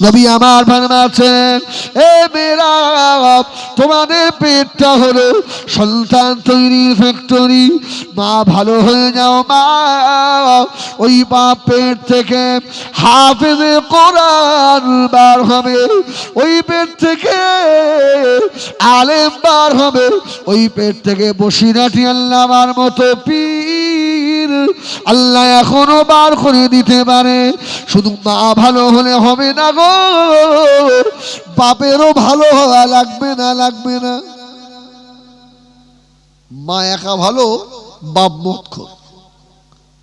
নবী আমার ফরমাচ্ছেন, এ মেয়েরা, তোমাদের পেটটা হলো সন্তান তৈরির ফ্যাক্টরি। মা ভালো হয়ে যাও মা, ওই বাপ পেট থেকে হাফেজে কোরআন বার হবে, ওই পেট থেকে আলেম বার হবে, ওই পেট থেকে বসিরাটি আল্লাহর মতো পীর আল্লাহ এখনো বার করে দিতে পারে। শুধু মা ভালো হলে হবে না গো, বাপেরও ভালো হওয়া লাগবে না, লাগবে না। মা একা ভালো, বাপ মতখোর।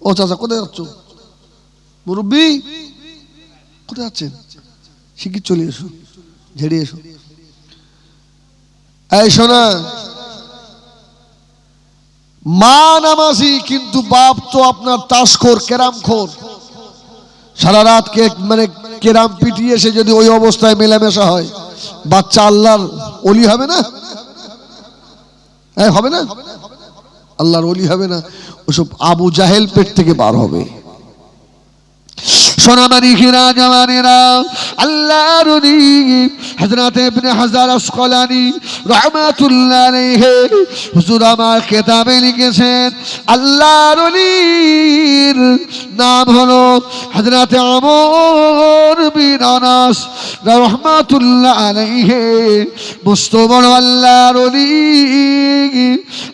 ও চাচা কোথায় যাচ্ছ? মুরব্বী কোথায় যাচ্ছেন? শিগগির চলে এসো, ঝেড়ে এসো। এই শোনা, মা নামাজি কিন্তু বাপ তো আপনার তাসখোর, কেরামখোর। সারা রাত মানে কেরাম পিটিয়ে এসে যদি ওই অবস্থায় মেলামেশা হয়, বাচ্চা আল্লাহর ওলি হবে না? হবে না? আল্লাহর ওলি হবে না, ওসব আবু জাহেল পেট থেকে বার হবে। সোনামানি খিরা জামানেরা, আল্লাহর ওলি হযরত ইবনে হাজার আসকালানী রাহমাতুল্লাহ আলাইহি হুজুর আমার কিতাবে লিখেছেন, আল্লাহর ওলির নাম হলো হযরত আমর বিন আনাস রাহমাতুল্লাহ আলাইহি। মস্ত বড় আল্লাহর ওলি।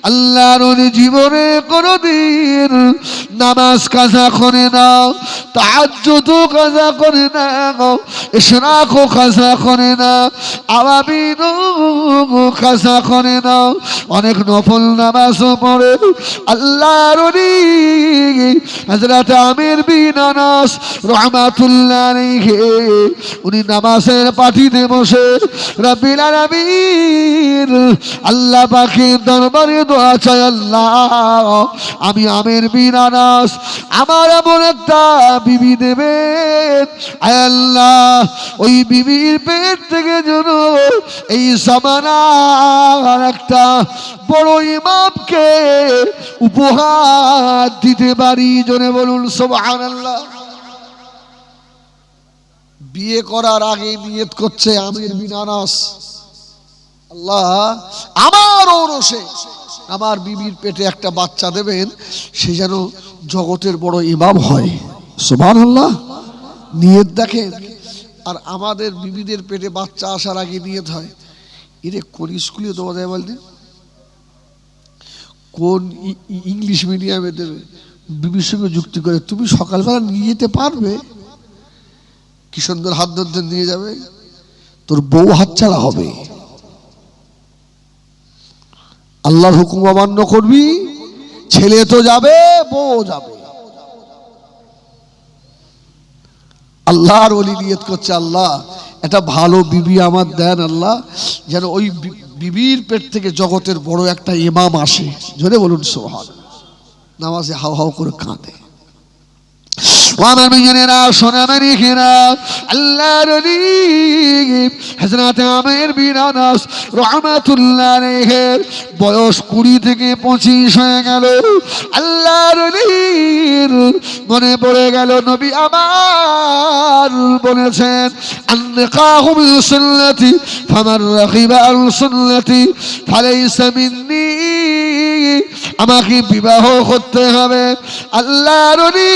আল্লাহর ওলি জীবনে কোনদিন নামাজ কাজা করে না, তাহাজ্জুদও কাজা করে না, ইশরাকও কাজা করে না, আওয়াবিনও কাজা করে না, অনেক নফল নামাজও পড়ে। আল্লাহর ওলি হযরত আমির বিন আনাস রাহমাতুল্লাহ আলাইহি, উনি নামাজের পাটিতে বসে রব্বিল আলামিন আল্লাহ পাকের দরবারে দোয়া চাই, আল্লাহ আমি আমির বিন আনাস আমার এমন একটা বিবি দেবেন, আয় আল্লাহ ওই বিবির পেট থেকে যেন এই জামানার একটা বড় ইমামকে উপহার দিতে পারি। জোরে বলুন সুবহানাল্লাহ। বিয়ে করার আগে নিয়ত করছে আমির বিন আনাস, আল্লাহ আমার ওরসে আমার বিবির পেটে একটা বাচ্চা দেবেন, সে যেন জগতের বড় ইমাম হয়। সুবহানাল্লাহ। নিয়ত দেখেন। আর আমাদের বিবিদের পেটে বাচ্চা আসার আগে নিয়ত হয়, এরে কোন স্কুলে দেওয়া যায় বলতে, কোন ইংলিশ মিডিয়ামে দেবে, বিবির সঙ্গে যুক্তি করে তুমি সকালবেলা নিয়ে যেতে পারবে? কি সুন্দর হাত ধরতে নিয়ে যাবে, তোর বউ হাতছাড়া হবে। আল্লাহর হুকুম অমান্য করবি, ছেলে তো যাবে, বউ যাবে। আল্লাহর ওলি নিয়ত করছে, আল্লাহ এটা ভালো বিবি আমার দেন আল্লাহ, যেন ওই বিবির পেট থেকে জগতের বড় একটা ইমাম আসে। জোরে বলুন সুবহানাল্লাহ। নামাজে হাও হাও করে কাঁদে। আমার মেয়েরা, সোনামানি খেরা, আল্লাহর ওলি হযরত আমির বিন আনাস রাহমাতুল্লাহ আলাইহি বয়স 20 থেকে 25 হয়ে গেল। আল্লাহর ওলির মনে পড়ে গেল নবী আমার বলেছেন, আন-নিকাহু মিন সুন্নতি ফামান রাগিবা আন সুন্নতি ফালাইসা মিন্নি। আমাকে বিবাহ করতে হবে। আল্লাহর ওলি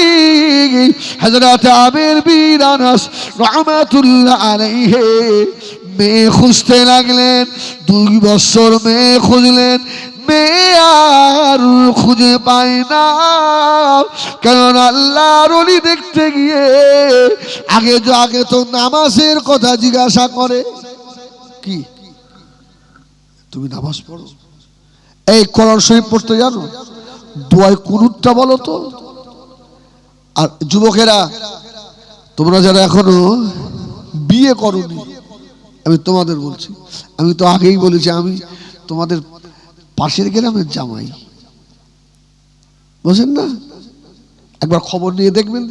হযরত আমির বিন আনাস রাহমাতুল্লাহ আলাইহি মেয়ে খুঁজতে লাগলেন। 2 বছর মেয়ে খুঁজলেন, মেয়ে আর খুঁজে পায় না। কারণ আল্লাহর ওলি দেখতে গিয়ে আগে তো নামাজের কথা জিজ্ঞাসা করে, কি তুমি নামাজ পড়ো? এই কোরআন শরীফ পড়তে জানো? দোয়ায় কুনুতটা বলো তো। আর যুবকেরা, তোমরা যারা এখনো বিয়ে করোনি, আমি তোমাদের বলছি, আমি তো আগেই বলেছি আমি তোমাদের পাশের গ্রামের জামাই, বুঝেন না? একবার খবর নিয়ে দেখবেন।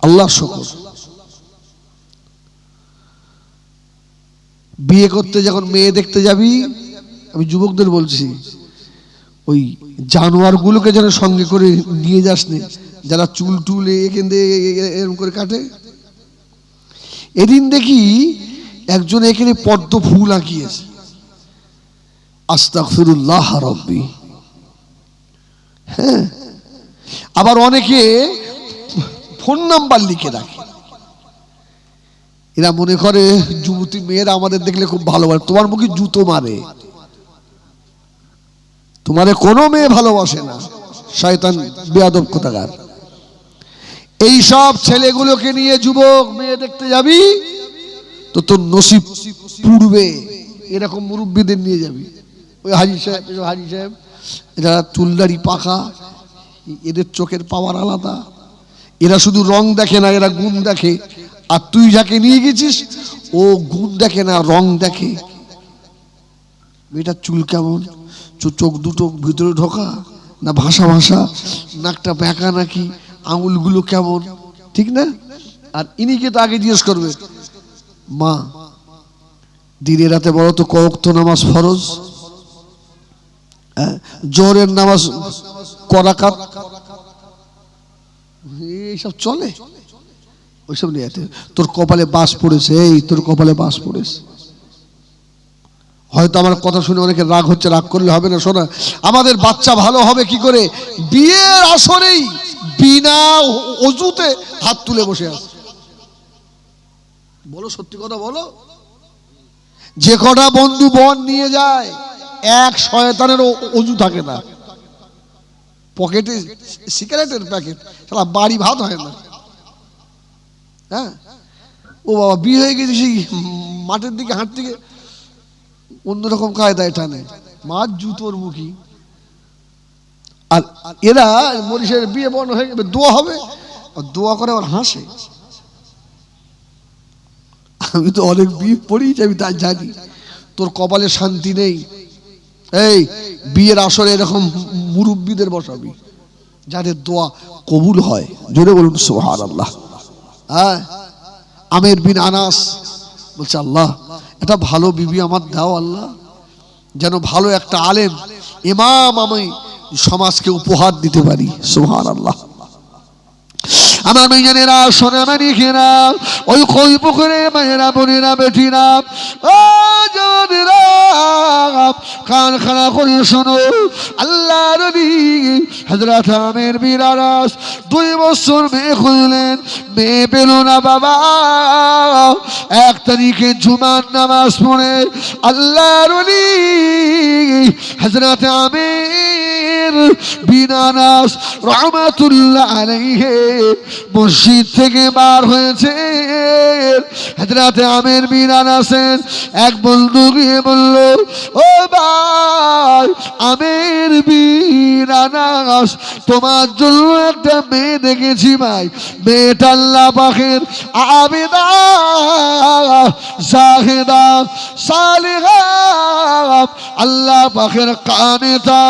আল্লাহ শুকর, বিয়ে করতে যখন মেয়ে দেখতে যাবি, আমি যুবকদের বলছি, ওই জানোয়ারগুলোকে যেন সঙ্গে করে নিয়ে যাস না, যারা চুল টুল এখান দিয়ে এরকম করে কাটে। এদিন দেখি একজন এখানে পদ্ম ফুল আঁকিয়েছে, আস্তাগফিরুল্লাহ রাব্বি। হ্যাঁ, আবার অনেকে ফোন নাম্বার লিখে রাখে। এরা মনে করে যুবতী মেয়েরা আমাদের দেখলে খুব ভালোবাসে। তোমার মুখে জুতো মারে, তোমারে কোনো মেয়ে ভালোবাসে না, শয়তান বেয়াদব কোথাকার। এই সব ছেলেগুলোকে নিয়ে যুবক মেয়ে দেখতে যাবি তো তোর নসিব পুড়বে। এরকম মুরব্বীদের নিয়ে যাবি। ওই হাজি সাহেব যারা চুলদাড়ি পাখা, এদের চোখের পাওয়ার আলাদা। এরা শুধু রং দেখে না, এরা গুণ দেখে। আর তুই যাকে নিয়ে গেছিস ও গুণ দেখে না, রং দেখে। মেয়েটার চুল কেমন, চোখ দুটো ভিতরে ঢোকা না ভাষা ভাষা, নাকটা বেঁকা নাকি, আঙুলগুলো কেমন, ঠিক না? আর ইনিকে তো আগে জিজ্ঞেস করবে, মা দিনে রাতে বলো তো কওয়াক্ত নামাজ ফরজ? জোহরের নামাজ করাকাত? এইসব চলে, ওইসব নিয়ে তোর কপালে বাস পড়েছে, এই তোর কপালে বাস পড়েছে। হয়তো আমার কথা শুনে অনেকের রাগ হচ্ছে, রাগ করলে হবে না। শোনা, আমাদের বাচ্চা ভালো হবে কি করে? বিয়ের আসরেই বিনা অজুতে হাত তুলে বসে আছে। বলো, সত্যি কথা বলো। যে কটা বন্ধু বন নিয়ে যায়, এক শয়তানের অজু থাকে না। পকেটে সিগারেটের প্যাকেট, সারা বাড়ি ভাত হয় না। হ্যাঁ, ও বাবা বিয়ে হয়ে গেছে, সেই মাঠের দিকে হাঁটতে গিয়ে অন্যরকম কায়দায় টানে, মাছ জুতোর মুখী। আর এরা মরিষের বিয়ে বন হয়ে গেবে, দোয়া হবে, দোয়া করে আবার হাসে। আমি তো অনেক বিয়ে পড়িয়েছি, আমি তা জানি। তোর কপালে শান্তি নেই। এই বিয়ের আসরে এরকম মুরব্বীদের বসাবি যাদের দোয়া কবুল হয়। জোরে বলুন সুবহানাল্লাহ। হ্যাঁ, আমের বিন আনাস বলছে, আল্লাহ এটা ভালো বিবি আমার দাও আল্লাহ, যেন ভালো একটা আলেম ইমাম আমি সমাজকে উপহার দিতে পারি। সুবহানাল্লাহ। আমার মেয়েরা, সোনামানি খেরা, ওই কই পুকুরে মেয়েরা, বোনেরা, বেটিরা, ও জওয়ানেরা, কান খাড়া করে শোনো। আল্লাহ নবী হযরত আমের বিন আনাস 2 বছর মেয়ে খুঁজলেন, মেয়ে পেল না বাবা। 1 তারিখে জুমার নামাজ পড়ে আল্লাহ নবী হযরত আমের বিন আনাস রাহমাতুল্লাহ আলাইহি মসজিদ থেকে বার হয়েছে। হযরত আমের বিন আনাসের এক বন্ধু গিয়ে বলল, ও ভাই আমের বিন আনাস, তোমার জন্য একটা মেয়ে দেখেছি ভাই। মেয়েটা আল্লাহ পাকের আবেদা, জাহেদা, সালেহা, আল্লাহ পাকের কানেতা,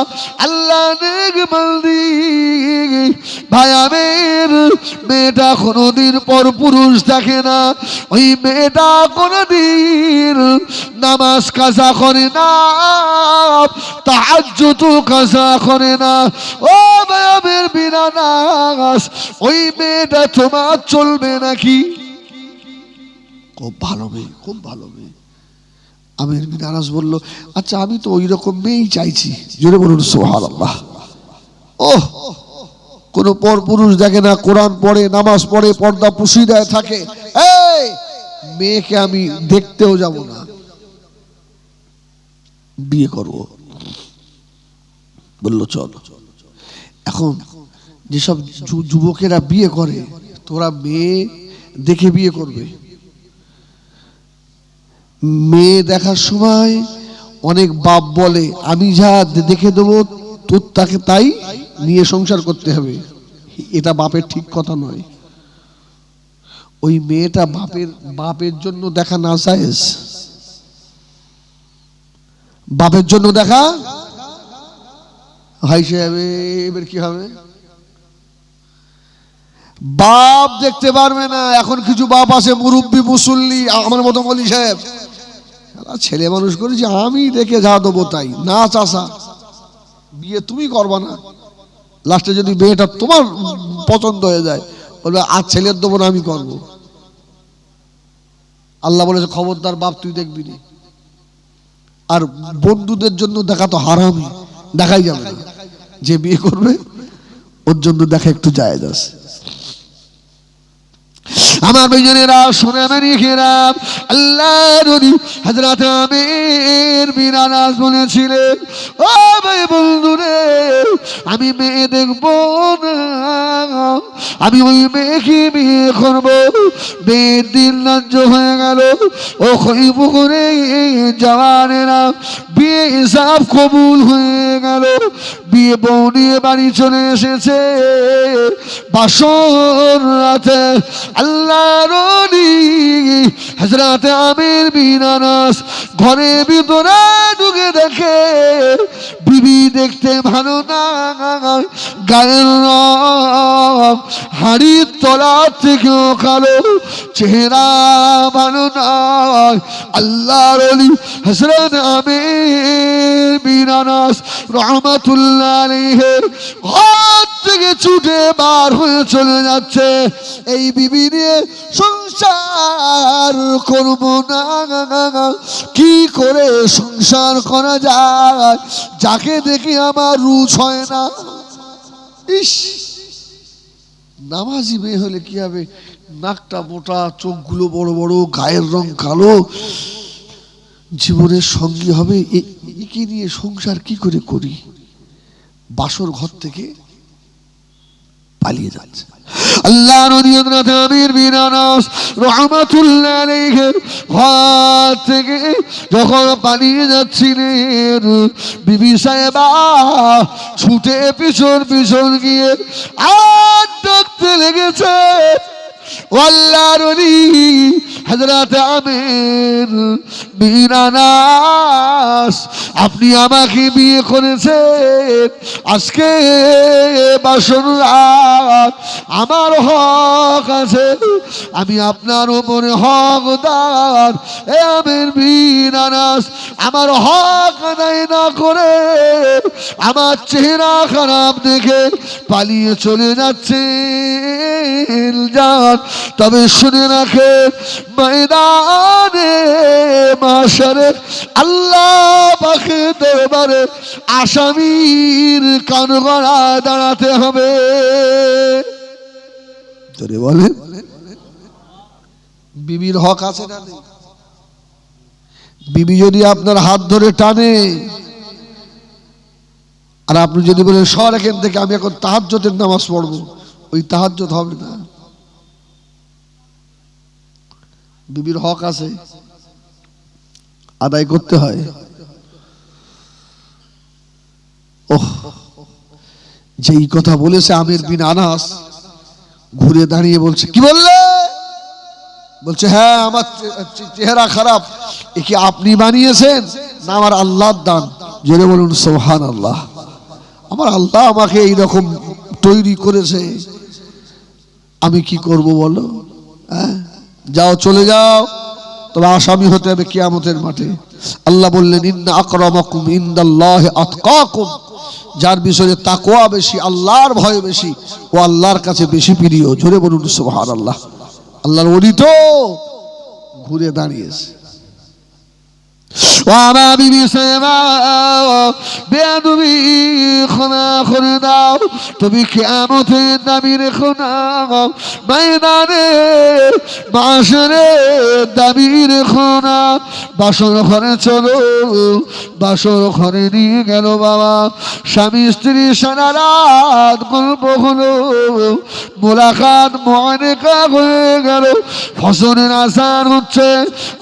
আল্লাহ নেকবান্দি। ভাই আমের মেয়েটা কোনোদিন পর পুরুষ দেখে না। ওই মেয়েটা কোনোদিন নামাজ কাজা করে না, তাহাজ্জুদ কাজা করে না। ও ভাই আমের বিন আনাস, ওই মেয়েটা তোমার চলবে নাকি? খুব ভালো মেয়ে, খুব ভালো মেয়ে। আমের বিন আনাস বলল, আচ্ছা আমি তো ওই রকম মেয়েই চাইছি। জোরে বলুন সুবহানাল্লাহ। ওহ, কোন পর পুরুষ দেখে না, কোরআন পড়ে, নামাজ পড়ে, পর্দা পুশিদায় থাকে। এই মেয়েকে আমি দেখতেও যাব না, বিয়ে করব। বলল চলো। এখন যেসব যুবকেরা বিয়ে করে, তোরা মেয়ে দেখে বিয়ে করবে। মেয়ে দেখার সময় অনেক বাপ বলে, আমি যা দেখে দেবো তোর তাকে তাই নিয়ে সংসার করতে হবে। এটা বাপের ঠিক কথা নয়। ওই মেয়েটা বাপের জন্য দেখা না জায়েজ, বাপের জন্য দেখা। ভাই সাহেব এবার কি হবে? বাপ দেখতে পারবে না। এখন কিছু বাপ আছে মুরব্বী মুসল্লি, আমার মতো মলি সাহেব, ছেলে মানুষ করেছি আমি দেখে যা দেবো তাই। না চাষা, বিয়ে তুমি করবা না, লাস্টে যদি মেয়েটা তোমার পছন্দ হয়ে যায়, বলবে আজ ছেলের দেবো না, আমি করবো। আল্লাহ বলেছে খবরদার বাপ তুই দেখবি না। আর বন্ধুদের জন্য দেখা তো হারামি, দেখাই যাবে না। যে বিয়ে করবে ওর জন্য দেখা একটু জায়েজ আছে। আমার ভাইজানেরা, শুনে রেখেরাম, আল্লাহর নবী হযরত আমির বিন আনাস বলেছিলেন, ও ভাই বন্ধুরে, আমি মেয়ে দেখবো না, আমি ওই মেয়েকে বিয়ে করবো। বিয়ের দিন ধার্য হয়ে গেল। ও খৈপুকুরে জওয়ানেরা, বিয়ে হিসাব কবুল হয়ে গেল। বিয়ে বউ নিয়ে বাড়ি চলে এসেছে। বাসর রাতে আল্লাহর নবী হযরত আমির বিন আনাস ঘরের ভিতরে ঢুকে দেখে বিবি দেখতে ভালো না, গায়ের রং হাড়ির তলা থেকেও কালো, চেহারা ভালো নয়। আল্লাহর নবী হযরত আমির বিন আনাস রাহমাতুল্লাহ আলাইহি ঘর থেকে ছুটে বার হয়ে চলে যাচ্ছে। এই বিবি নিয়ে সংসার করব না, কি করে সংসার করা যায়, যাকে দেখে আমার রুচ হয় না। ইস, নামাজি মেয়ে হলে কি হবে, নাকটা মোটা, চোখগুলো বড় বড়, গায়ের রং কালো, জীবনের সঙ্গী হবে, একে নিয়ে সংসার কি করে করি। বাসর ঘর থেকে পালিয়ে যাচ্ছে। আল্লাহর নবী হযরত আমির বিন আনাস রাহমাতুল্লাহ আলাইহি ঘর থেকে যখন পালিয়ে যাচ্ছিলেন, বিবি সাহেবা ছুটে পিছন পিছন গিয়ে আর ডাকতে লেগেছে, আল্লাহর নবী হযরত আমির বিন আনাস, আপনি আমাকে বিয়ে করেছেন, আজকে বাসর রাত, আমার হক আছে, আমি আপনার উপরে হকদার। এ আমির বিন আনাস, আমার হক আদায় না করে আমার চেহারা খারাপ দেখে পালিয়ে চলে যাচ্ছে। যান, তবে শুনে রাখেন, ময়দানে মাশারে আল্লাহ পাকের দরবারে আসামির কাঠগড়ায় দাঁড়াতে হবে। জোরে বলেন, বিবির হক আছে না নেই? বিবি যদি আপনার হাত ধরে টানে আর আপনি যদি বলেন সর এখান থেকে, আমি এখন তাহাজ্জুদের নামাজ পড়বো, ওই তাহাজ্জুদ হবে না। বিবির হক আছে, আদায় করতে হয়। ওহ, যেই কথা বলেছে আমির বিন আনাস ঘুরে দাঁড়িয়ে বলছে, কি বললে? বলছে, হ্যাঁ, আমার চেহারা খারাপ, এ কি আপনি বানিয়েছেন না আমার আল্লাহর দান? জোরে বলুন সুবহানাল্লাহ। আমার আল্লাহ আমাকে এইরকম তৈরি করেছে, আমি কি করব বলো? হ্যাঁ, যাও, চলে যাও, তবে আসামি হতে হবে কিয়ামতের মাঠে। আল্লাহ বললেন, ইন্না আকরামাকুম ইনদাল্লাহি আতকাকুম, যার বিষয়ে তাকওয়া বেশি, আল্লাহর ভয় বেশি, ও আল্লাহর কাছে বেশি প্রিয়। জোরে বলুন সুবহানাল্লাহ। আল্লাহর ওলি তো ঘুরে দাঁড়িয়েছে। وما بسما বেয়াদবি ক্ষমা করে দাও, তুমি কিয়ামতের দাবি রেখো না, ময়দানে মাশরে দাবি রেখো না। বাসর ঘরে চলো, বাসর ঘরে নিয়ে গেল বাবা, স্বামী স্ত্রী সারা রাত গল্প হলো, মোলাকাত মুআনাকা হয়ে গেল, ফজরের আযান হচ্ছে,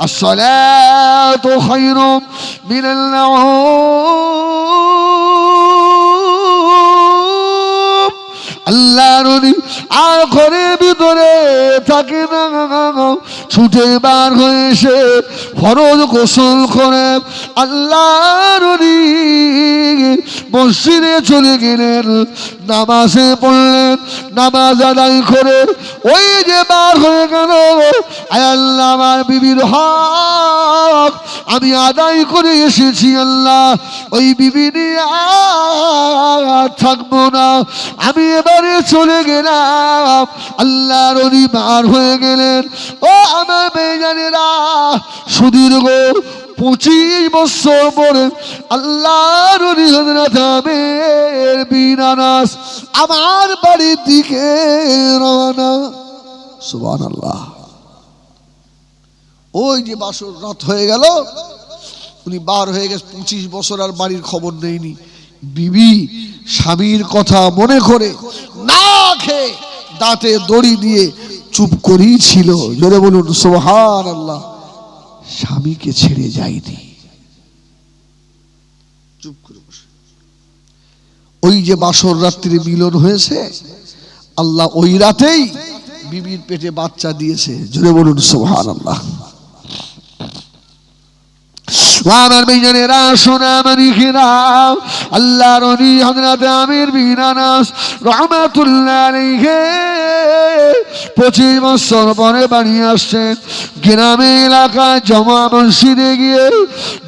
আসসালাতু খায়রুম মিনাল নাওম। আল্লাহর নবী আর ঘরের ভিতরে থাকে না, ছুটে বার হয়ে এসে ফরজ গোসল করে আল্লাহর নবী মসজিদে চলে গেলেন, নামাজে পড়লেন, নামাজ আদায় করে ওই যে বার হয়ে গেল আয় আল্লাহ আমার বিবির হক আমি আদায় করে এসেছি আল্লাহ, ওই বিবি নিয়ে আর থাকবো না, আমি এবারে চলে গেলাম। আল্লাহর ওলি বার হয়ে গেলেন। ও আমার বেজানেরা, সুদীর্ঘ 25 বছর পরে আল্লাহর ওলি হযরত আমির বিন আনাস আমার বাড়ির দিকে রওনা। সুবহানাল্লাহ। ওই যে বাসর রাত হয়ে গেল, উনি বার হয়ে গেছে, 25 বছর আর বাড়ির খবর নেয়নি। বিবি স্বামীর কথা মনে করে না খেয়ে দাঁতে দড়ি দিয়ে চুপ করেই ছিল। জোরে বলুন সুবহানাল্লাহ। স্বামীকে ছেড়ে যায়নি, চুপ করে বসে। ওই যে বাসর রাত্রি মিলন হয়েছে, আল্লাহ ওই রাতেই বিবির পেটে বাচ্চা দিয়েছে। জোরে বলুন সুবহানাল্লাহ। আমার বেজানেরা, সোনা মানিকেরা, আল্লাহর ওলি হযরত আমির বিন আনাস রাহমাতুল্লাহ আলাইহি 25 বছর পরে বাড়ি আসছেন। গ্রামে এলাকায় জমা মসজিদে গিয়ে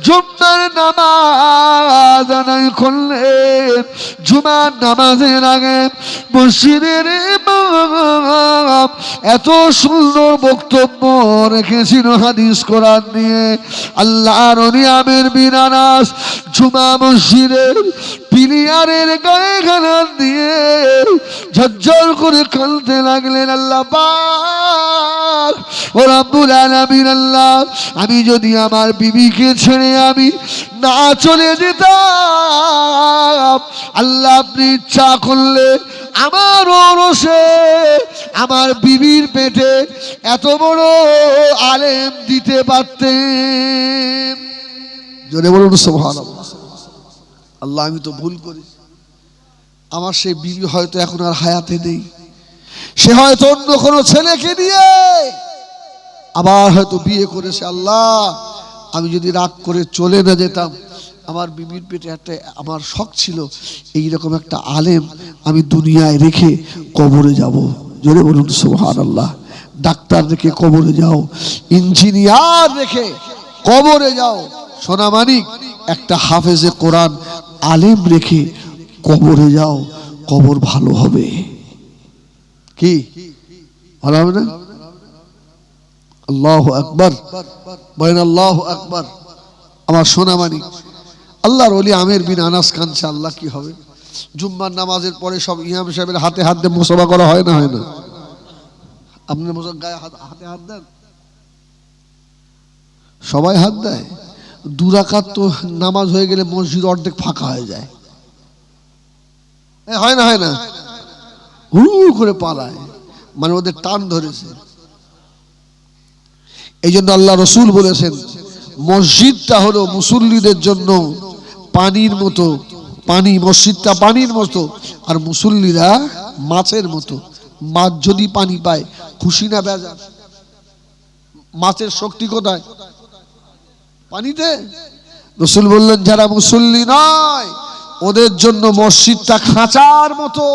জুম্মার নামাজ আদায় করলেন। জুমার নামাজের আগে মসজিদের ইমাম এত সুন্দর বক্তব্য রেখেছিল হাদিস কোরআন নিয়ে। আল্লাহর ওলি আমির বিন আনাস জুমা মসজিদের পিলিয়ারের গায়ে খানার দিয়ে ঝরঝর করে কাঁদতে লাগলেন। আল্লাহ পাক ও রব্বুল আলামিন, আল্লাহ আমি যদি আমার বিবিকে ছেড়ে আমি না চলে যেতাম, আল্লাহ আপনি ইচ্ছা করলে আমার ওরসে আমার বিবির পেটে এত বড় আলেম দিতে পারতেন। জোরে বলুন সুবহানাল্লাহ। আল্লাহ আমি তো ভুল করেছি, আমার সেই বিবি হয়তো এখন আর হায়াতে নেই, সে হয়তো অন্য কোনো ছেলেকে নিয়ে আবার হয়তো বিয়ে করেছে। আল্লাহ আমি যদি রাগ করে চলে না যেতাম, আমার বিবির পেটে একটা আমার শখ ছিল এইরকম একটা আলেম আমি দুনিয়ায় রেখে কবরে যাব। জোরে বলুন সুবহানাল্লাহ। ডাক্তার রেখে কবরে যাও, ইঞ্জিনিয়ার রেখে কবরে যাও, সোনা মানিক একটা হাফেজে কোরআন আলেম রেখে কবরে যাও, কবর ভালো হবে। কি ভালো হবে না? আল্লাহু আকবার, বলেন আল্লাহু আকবার। আমার সোনা মানিক আল্লাহর ওলি আমির বিন আনাস কাঁদছে। আল্লাহ কি হবে? জুম্মার নামাজের পরে সব ইমাম সাহেবের হাতে হাত দিয়ে মুসাফা করা হয় না, হয় না? আপনার গায়ে হাতে হাত দেন, সবাই হাত দেয়। 2 রাকাত তো নামাজ হয়ে গেলে মসজিদ অর্ধেক ফাঁকা হয়ে যায়, হয় না? হয় না? হুড় করে পালায়, মানে ওদের টান ধরেছে। এই জন্য আল্লাহ রসুল বলেছেন মসজিদটা হলো মুসল্লিদের জন্য পানির মতো, পানি, মসজিদটা পানির মতো, আর মুসল্লিরা মাছের মতো। মাছ যদি পানি পায় খুশি না বেজার? মাছের শক্তি কোথায়? পানিতে। রসুল বললেন যারা মুসল্লি নয় ওদের জন্য মসজিদটা খাঁচার মতো,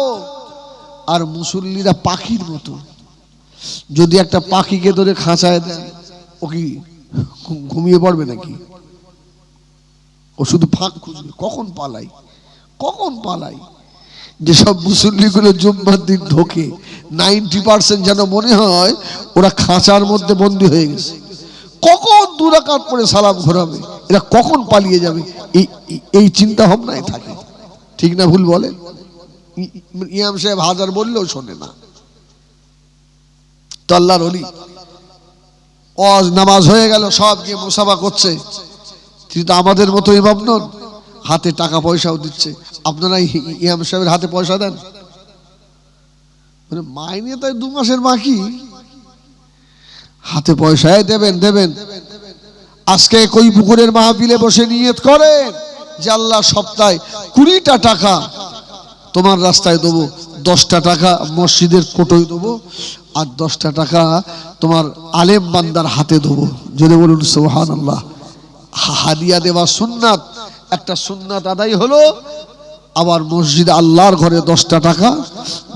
আর মুসল্লিরা পাখির মতো। যদি একটা পাখিকে ধরে খাঁচায় দেন, ও কি ঘুমিয়ে পড়বে নাকি? ও শুধু ফাঁক খুঁজবে, কখন পালাই, কখন পালাই। যেসব মুসল্লিগুলো জুম্মার দিন ঢোকে 90% যেন মনে হয় ওরা খাঁচার মধ্যে বন্দী হয়ে গেছে। কখন 2 রাকাত পরে সালাম ঘোরাবে, এরা কখন পালিয়ে যাবে, এই চিন্তা ভাবনায় থাকে। ঠিক না ভুল বলে? ইমাম সাহেব হাজার বললেও শোনে না। তো আল্লাহর ওলি ওয়াজ নামাজ হয়ে গেল, সব গিয়ে মুসাফা করছে। তিনি তো আমাদের মতো ইমাম নন, হাতে টাকা পয়সাও দিচ্ছে। আপনারা ইমাম সাহেবের হাতে পয়সা দেন? মানে মাইনে তাই 2 মাসের বাকি, হাতে পয়সায় দেবেন। দেবেন আজকে কই পুকুরের মাহফিলে বসে নিয়ত করেন যে আল্লাহ সপ্তাহে 20টা টাকা তোমার রাস্তায় দেবো, 10টা টাকা মসজিদের কোটোয় দেবো, আর 10টা টাকা তোমার আলেম বান্দার হাতে দেবো। যদি বলুন সুবহানাল্লাহ। হাদিয়া দেওয়া সুন্নাত, একটা সুন্নাত আদায় হলো, আবার মসজিদ আল্লাহর ঘরে 10টা টাকা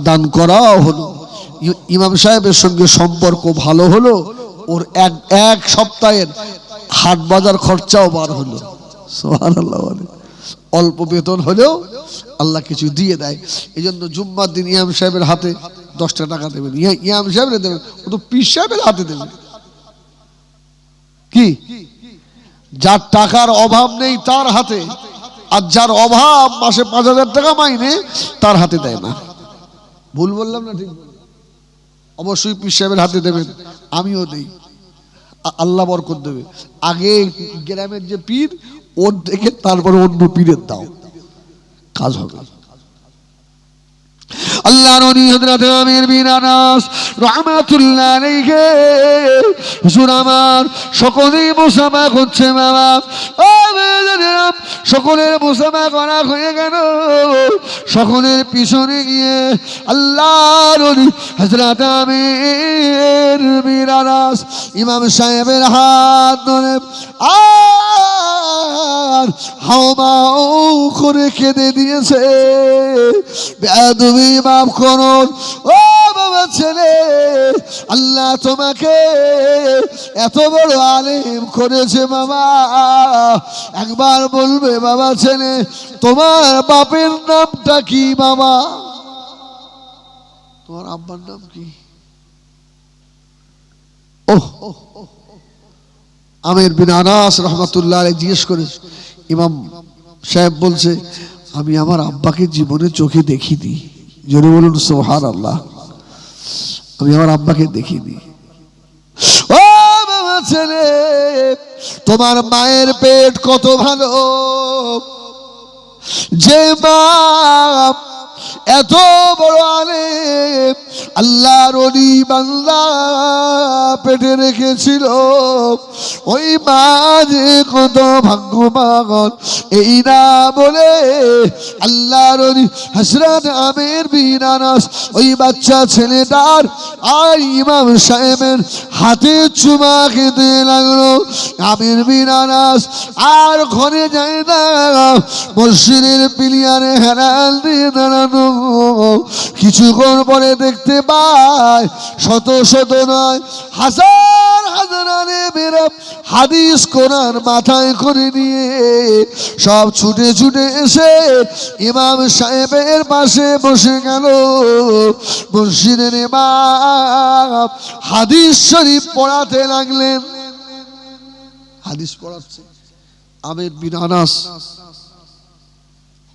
দান করাও হলো। ইমাম সাহেবের সঙ্গে সম্পর্ক ভালো হলো, ওর এক সপ্তাহের হাট বাজার খরচাও বার হলো। সুবহানাল্লাহ। অল্প বেতন হলেও আল্লাহ কিছু দিয়ে দেয়। এই জন্য জুম্মার দিন ইমাম সাহেবের হাতে 10টা টাকা দেবেন, ইমাম সাহেবের দেবেন, ও তো পীর সাহেবের হাতে দেবেন। কি যার টাকার অভাব নেই তার হাতে, আর যার অভাব মাসে 5,000 টাকা মাইনে তার হাতে দেয় না। ভুল বললাম না ঠিক? অবশ্যই পীর সাহেবের হাতে দেবেন, আমিও দেই, আল্লাহ বরকত দেবে। আগে গ্রামের যে পীর ওর দেখে তারপরে অন্য পীরের দাও, কাজ হবে। আল্লাহ নবী হযরত আমির বিন আনাস রাহমাতুল্লাহ আলাইহি হুজুর আমার সকলেই মুসাফা করছে বাবা, ও মেয়েদের সকলের মুসাফা করা হয়ে গেল। সকলের পিছনে গিয়ে আল্লাহ নবী হযরত আমির বিন আনাস ইমাম সাহেবের হাত ধরে আর হাওমাও করে কেঁদে দিয়েছে। বেয়াদবি মাফ করুন ও বাবা ছেলে, আল্লাহ তোমাকে এত বড় আলেম করেছে বাবা। একবার বলবে বাবা ছেলে, তোমার বাপের নামটা কি বাবা? তোমার আব্বার নাম কি? ওহ, আমির বিন আনাস রাহমাতুল্লাহ আলাইহি জিজ্ঞেস করে, ইমাম সাহেব বলছে, আমি আমার আব্বাকে জীবনে চোখে দেখিনি। জোরে বলুন সুবহানাল্লাহ। আমি আমার আব্বাকে দেখিনি। ও বাবা ছেলে, তোমার মায়ের পেট কত ভালো, যে মা এত বড় আলেম আল্লাহর ওলি বান্দা পেটে রেখেছিল, ওই মা যে কত ভাগ্যবান এই না বলে আল্লাহর ওলি হযরত আমির বিন আনাস ওই বাচ্চা ছেলেটার আর ইমাম সাহেবের হাতে চুমা খেতে লাগলো। আমির বিন আনাস আর ঘরে যায় না, মসজিদের পিলিয়ারে হেলাল দিয়ে দাঁড়ানো। কিছুক্ষণ পরে দেখতে পায় শত শত নয় হাজার হাজার আলেমেরা হাদিস কোরআন মাথায় করে নিয়ে সব ছুটে ছুটে এসে ইমাম সাহেবের পাশে বসে গেল। মসজিদের ইমাম হাদিস শরীফ পড়াতে লাগলেন। হাদিস পড়াচ্ছে, আমির বিন আনাস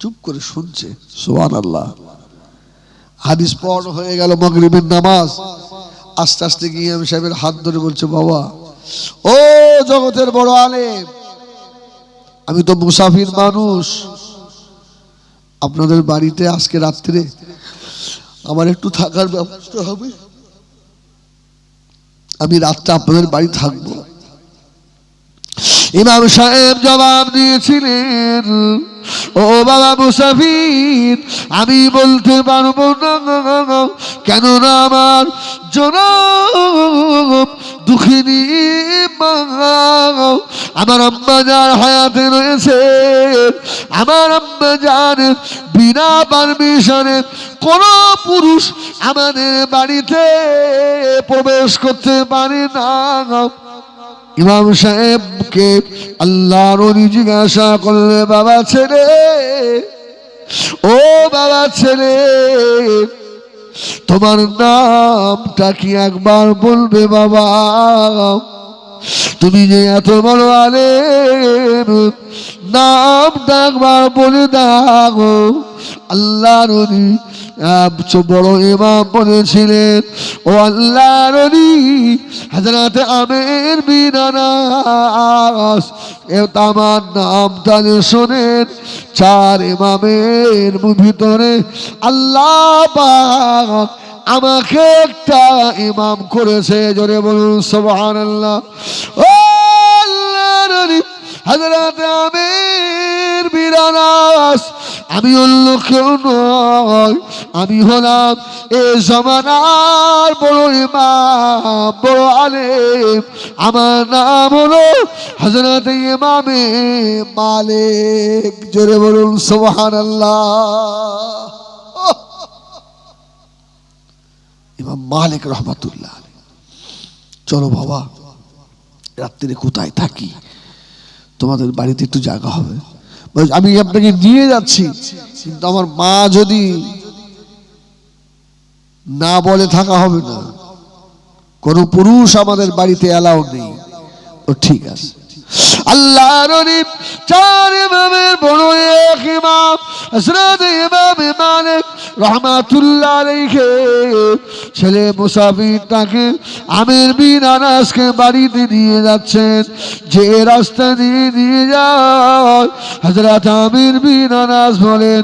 চুপ করে শুনছে। সুবহানাল্লাহ। হাদিস পড়া হয়ে গেল, মাগরিবের নামাজ। আস্তে আস্তে গিয়ে ইমাম সাহেবের হাত ধরে বলছে, বাবা ও জগতের বড় আলেম, আমি তো মুসাফির মানুষ, আপনাদের বাড়িতে আজকে রাত্রে আমার একটু থাকার ব্যবস্থা হবে? আমি রাতটা আপনাদের বাড়ি থাকবো। ইমাম সাহেব জবাব দিয়েছিলেন, ও বাবা মুসাফির, আমি বলতে পারবো না, কেননা আমার জনম দুঃখিনী মা, আমার আম্মা জান হায়াতে রয়েছে। আমার আম্মা জান বিনা পারমিশনে কোন পুরুষ আমাদের বাড়িতে প্রবেশ করতে পারে না। ইমাম সাহেবকে আল্লাহর ওলি জিজ্ঞাসা করলে, বাবা ছেলে, ও বাবা ছেলে, তোমার নামটা কি একবার বলবে বাবা? তুমি যে এত বড় আলেম, নামটা একবার বলে দাও। আল্লাহর ওলি বড় ইমাম বলেছিলেন, ও আল্লাহর ওলি হযরত আমির বিন আনাস, আমার নামটা শোনেন। 4 ইমামের ভিতরে আল্লাহ পাক আমাকে একটা ইমাম করেছে। জোরে বলুন সুবহানাল্লাহ। ও আল্লাহর ওলি হযরত আমির বিন আনাস, আমি অন্য কেউ নয়, আমি হলাম এ জমানার বড় ইমাম, বড় আলেম। আমার নাম হলো হযরত ইমামে মালিক। জোরে বলুন সুবহানাল্লাহ। ইমাম মালিক রহমাতুল্লাহ। চলো বাবা, রাত্রে কোথায় থাকি, তোমাদের বাড়িতে একটু জায়গা হবে? আমি আপনাকে নিয়ে যাচ্ছি, কিন্তু আমার মা যদি না বলে থাকা হবে না, কোন পুরুষ আমাদের বাড়িতে এলাও নেই। ও ঠিক আছে। আল্লাহর নবী চার ইমামের বড় এক ইমাম হযরত ইমাম মালিক রাহমাতুল্লাহ আলাইহি ছেলে মুসাফিরটাকে আমির বিন আনাসকে বাড়িতে নিয়ে যাচ্ছেন। যে রাস্তা দিয়ে নিয়ে যায় হযরত আমির বিন আনাস বলেন,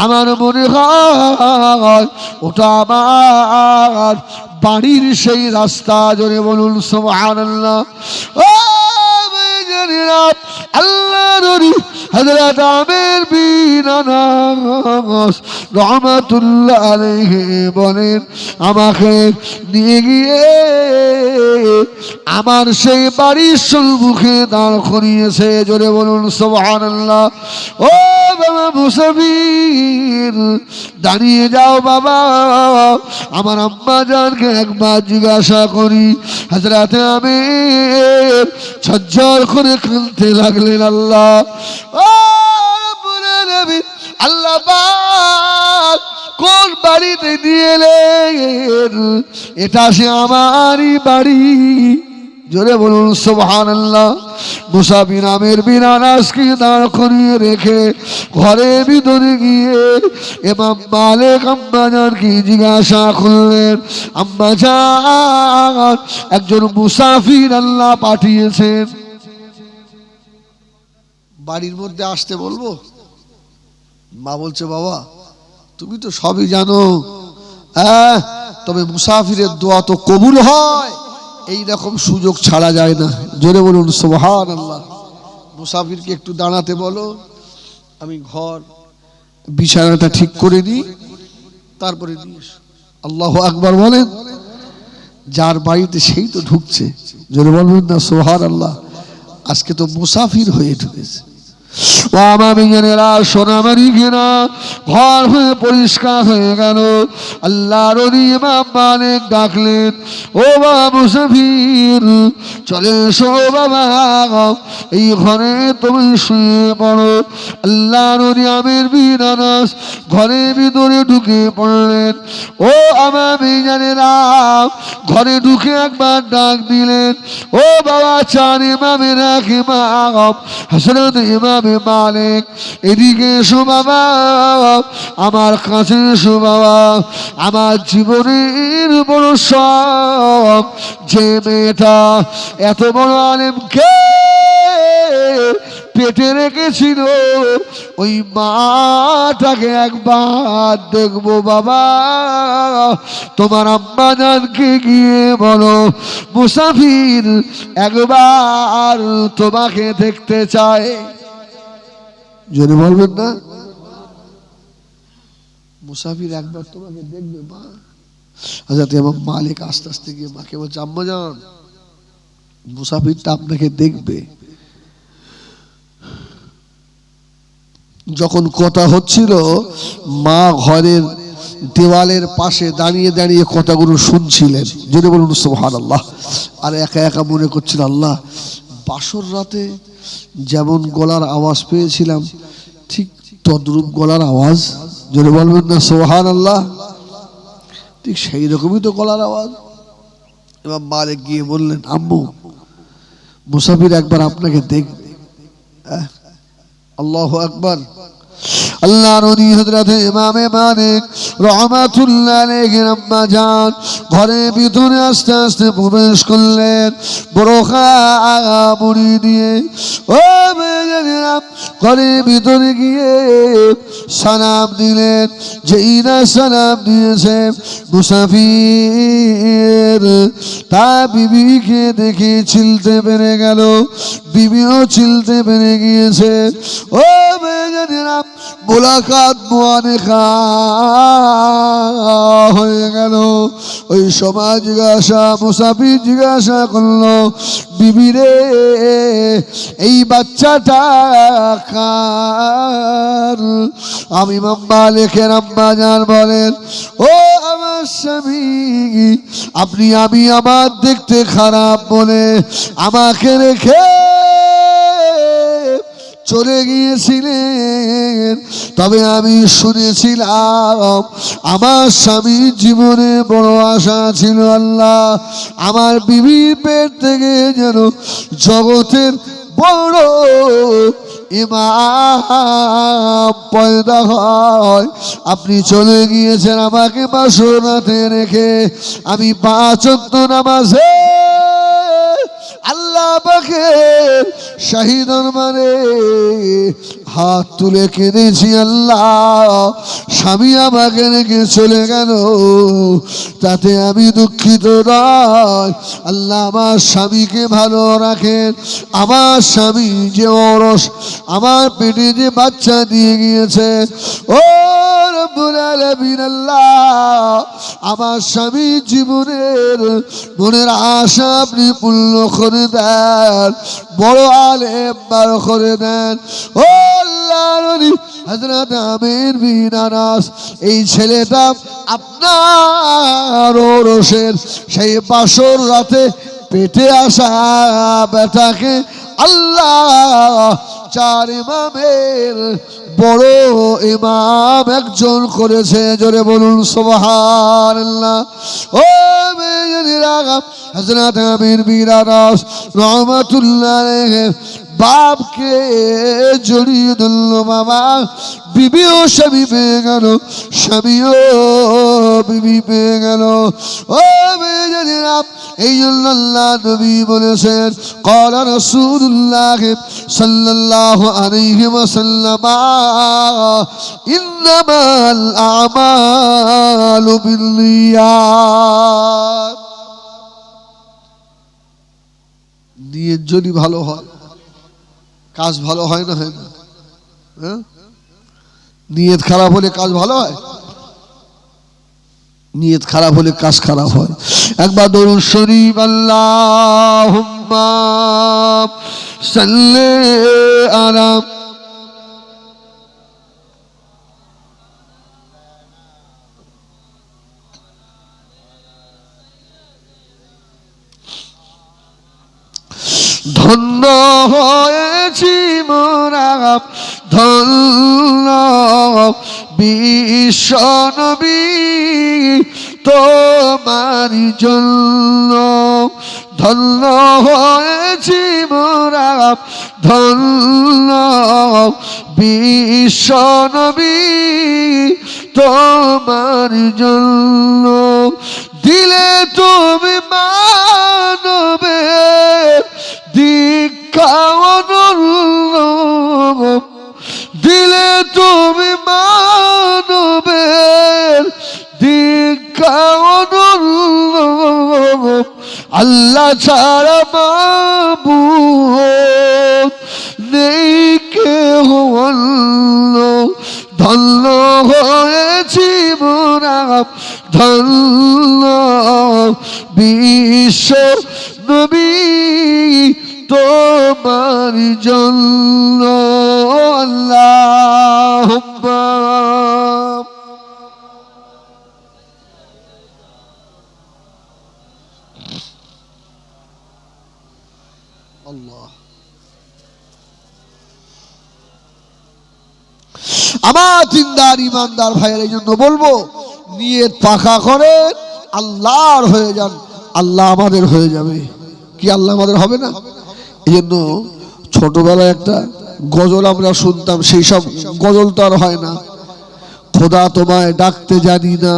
আমার মনে হয় ওটা আমার বাড়ির সেই রাস্তা। জোরে বলুন সুবহানাল্লাহ। আল্লাহ নবী হযরত আমির বিন আনাস রাহমাতুল্লাহ আলাইহি বলেন, আমাকে নিয়ে গিয়ে আমার সেই বাড়ির সম্মুখে দাঁড় করিয়েছে। জোরে বলুন সুবহানাল্লাহ। ও বাবা মুসাফির, দাঁড়িয়ে যাও বাবা, আমার আম্মা জানকে একবার জিজ্ঞাসা করি। হযরত আমির ঝরঝর করে কাঁদতে লাগলেন। আল্লাহ আল্লাহ কোন বাড়িতে নিয়ে এলেন? এটা সে আমারই বাড়ি। জোরে বলুন সুবহানাল্লাহ। মুসাফির আমির বিন আনাসকে দাঁড় করিয়ে রেখে ঘরে ভিতরে গিয়ে ইমাম মালিক আম্মাজানকে জিজ্ঞাসা করলেন, আম্মাজান, একজন মুসাফির আল্লাহ পাঠিয়েছেন, বাড়ির মধ্যে আসতে বলবো? মা বলছে, বাবা তুমি তো সবই জানো, তবে মুসাফিরের দোয়া তো কবুল হয়, এই রকম সুযোগ ছাড়া যায় না। জোরে বলুন সুবহানাল্লাহ। মুসাফিরকে একটু দাঁড়াতে বলো, আমি ঘর বিছানাটা ঠিক করে নিই, তারপরে নিয়ে এসো। আল্লাহু আকবার বলেন। যার বাড়িতে সেই তো ঢুকছে। জোরে বলবেন না সুবহানাল্লাহ। আজকে তো মুসাফির হয়ে ঢুকেছে। ঘর হয়ে পরিষ্কার হয়ে গেল। আল্লাহর ইমাম মালিক ডাকলেন, ও বাবা মুসাফির, চলে এসো বাবা, এই ঘরে তুমি শুয়ে পড়ো। আল্লাহর আমির বিন আনাস ঘরের ভিতরে ঢুকে পড়লেন। ও আমার জানেরা, ঘরে ঢুকে একবার ডাক দিলেন, ও বাবা চার ইমামের এক ইমাম হযরত ইমাম মালিক, এদিকে এসো বাবা, আমার কাছে এসো বাবা। আমার জীবনের বড় শখ, যে মেয়েটা এত বড় আলেমকে পেটে রেখেছিল, ওই মাটাকে একবার দেখবো বাবা। তোমার আম্মা জানকে গিয়ে বলো, মুসাফির একবার তোমাকে দেখতে চায়। জোরে বলবেন না? মুসাফির একবার তোমাকে দেখবে মা। হযরত ইমাম মালিক আস্তে আস্তে গিয়ে মাকে বলছে, আম্মা জান, মুসাফিরটা আপনাকে দেখবে। যখন কথা হচ্ছিল, মা ঘরের দেওয়ালের পাশে দাঁড়িয়ে দাঁড়িয়ে কথাগুলো শুনছিলেন। যদি বলুন সুবহানাল্লাহ। আর একা একা মনে করছিল, আল্লাহ, বাসর রাতে যেমন গলার আওয়াজ পেয়েছিলাম, ঠিক তদ্রূপ গলার আওয়াজ। যদি বলবেন না সুবহানাল্লাহ। ঠিক সেই রকমই তো গলার আওয়াজ। ইমাম মালিক গিয়ে বললেন, আম্মু, মুসাফির একবার আপনাকে দেখবে। আল্লাহু আকবার। আল্লাহর নবী হযরত ইমাম মালিক রাহমাতুল্লাহ আলাইহি আম্মা জান ঘরের ভিতরে আস্তে আস্তে প্রবেশ করলেন, বরখা মুড়ি দিয়ে। ও মেয়েরা, ঘরের ভিতরে গিয়ে সালাম দিলেন। যেই না সালাম দিয়েছে, মুসাফির তার বিবিকে দেখে চিনতে পেরে গেল। বিবিও চিনতে পেরে গিয়েছে। ও মেয়েরা, মুলাকাত মুআনেকা হয়ে গেল। ওই সময় জিজ্ঞাসা, মুসাফির জিজ্ঞাসা করলো, বিবি রে, এই বাচ্চাটা কার? আমি ইমাম মালিকের আম্মা জান বলেন, ও আমার স্বামী আপনি আমি আমার দেখতে খারাপ বলে আমাকে রেখে চলে গিয়েছিলেন, তবে আমি শুনেছিলাম আমার স্বামীর জীবনে বড় আশা ছিল আল্লাহ আমার বিবির পেট থেকে যেন জগতের বড় ইমাম পয়দা হয়। আপনি চলে গিয়েছেন আমাকে বাসরাতে রেখে, আমি 5 ওয়াক্ত নামাজে আল্লাহ পাকের শাহী দরবারে হাত তুলে কেঁদেছি, আল্লাহ স্বামী আমাকে রেখে চলে গেল, তাতে আমি দুঃখিত নয়। আল্লাহ আমার স্বামীকে ভালো রাখেন, আমার স্বামী যে অরস আমার পেটে যে বাচ্চা দিয়ে গিয়েছে, ও রব্বুল আলামিন আল্লাহ আমার স্বামীর জীবনের মনের আশা আপনি পূর্ণ করে দেন, বড় আলেম বার করে দেন। ও আল্লাহর ওলি হযরত আমির বিন আনাস এই ছেলেটা আপনার ওরসের সেই বাসর রাতে পেটে আসা বেটাকে আল্লাহ 4 ইমামের বড় ইমাম একজন করেছে, জোরে বলুন সুবহানাল্লাহ। ও মেয়েরা হযরত আমির বিন আনাস রাহমাতুল্লাহ আলাইহি বাপকে জড়িয়ে ধরল, বাবা বিবিও স্বামী পেয়ে গেল, স্বামীও বিবি পেয়ে গেল। ও মেয়েরা এই জন্য আল্লাহ নবী বলেছেন ক্বালা রাসূলুল্লাহ সাল্লাল্লাহু আলাইহি ওয়াসাল্লাম ইন্নামাল আমালু বিন্নিয়াত। নিয়ত যদি ভালো হয় কাজ ভালো হয় না, হয় না? নিয়ত খারাপ হলে কাজ ভালো হয়, নিয়ত খারাপ হলে কাজ খারাপ হয়। একবার দরুদ শরীফ আল্লাহুম্মা সাল্লি আলা ধন্য হয়েছি মোরা ধন্য বিশ্ব নবী তোমার জন্য, ধন্য হয়েছি মোরা ধন্য বিশ্ব নবী তোমার জন্য। দিলে তুমি মানবের দীক্ষা অনন্য, দিলে তুমি মানবের দীক্ষা অনন্য, আল্লাহ ছাড়া মাবুদ নেই কেহ অন্য। ধন্য হয়েছি মোরা ধন্য বিশ্ব নবী তোমার জন্য। আল্লাহুম্মা আল্লাহ। আমার দিনদার ইমানদার ভাইয়ের এই জন্য বলবো নিয়ত পাকা করেন, আল্লাহর হয়ে যান, আল্লাহ আমাদের হয়ে যাবে। কি আল্লাহ আমাদের হবে না? এই জন্য ছোটবেলায় একটা গজল আমরা শুনতাম, সেই সব গজল তো আর হয় না। খোদা তোমায় ডাকতে জানি না,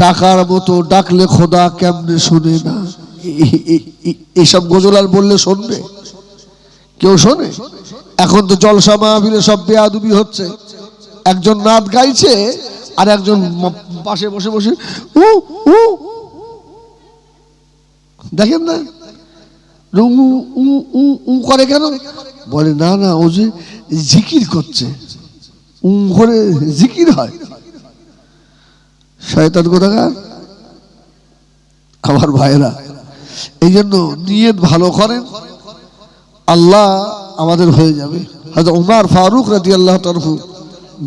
ডাকার মতো ডাকলে খোদা কেমনে শুনে না। এইসব গজল আর বললে শুনবে? কেউ শোনে? এখন তো জলসা মাহফিলে সব বেয়াদবি হচ্ছে, একজন নাত গাইছে আর একজন পাশে বসে বসে উ উ দেখেন না করে কেন? বলে না না ও যে জিকির করছে, করে জিকির হয়। শয়তান কোথাকার। আমার ভাইরা এই জন্য নিয়ত ভালো করেন, আল্লাহ আমাদের হয়ে যাবে। হযরত উমর ফারুক রাদিয়াল্লাহু তাআলা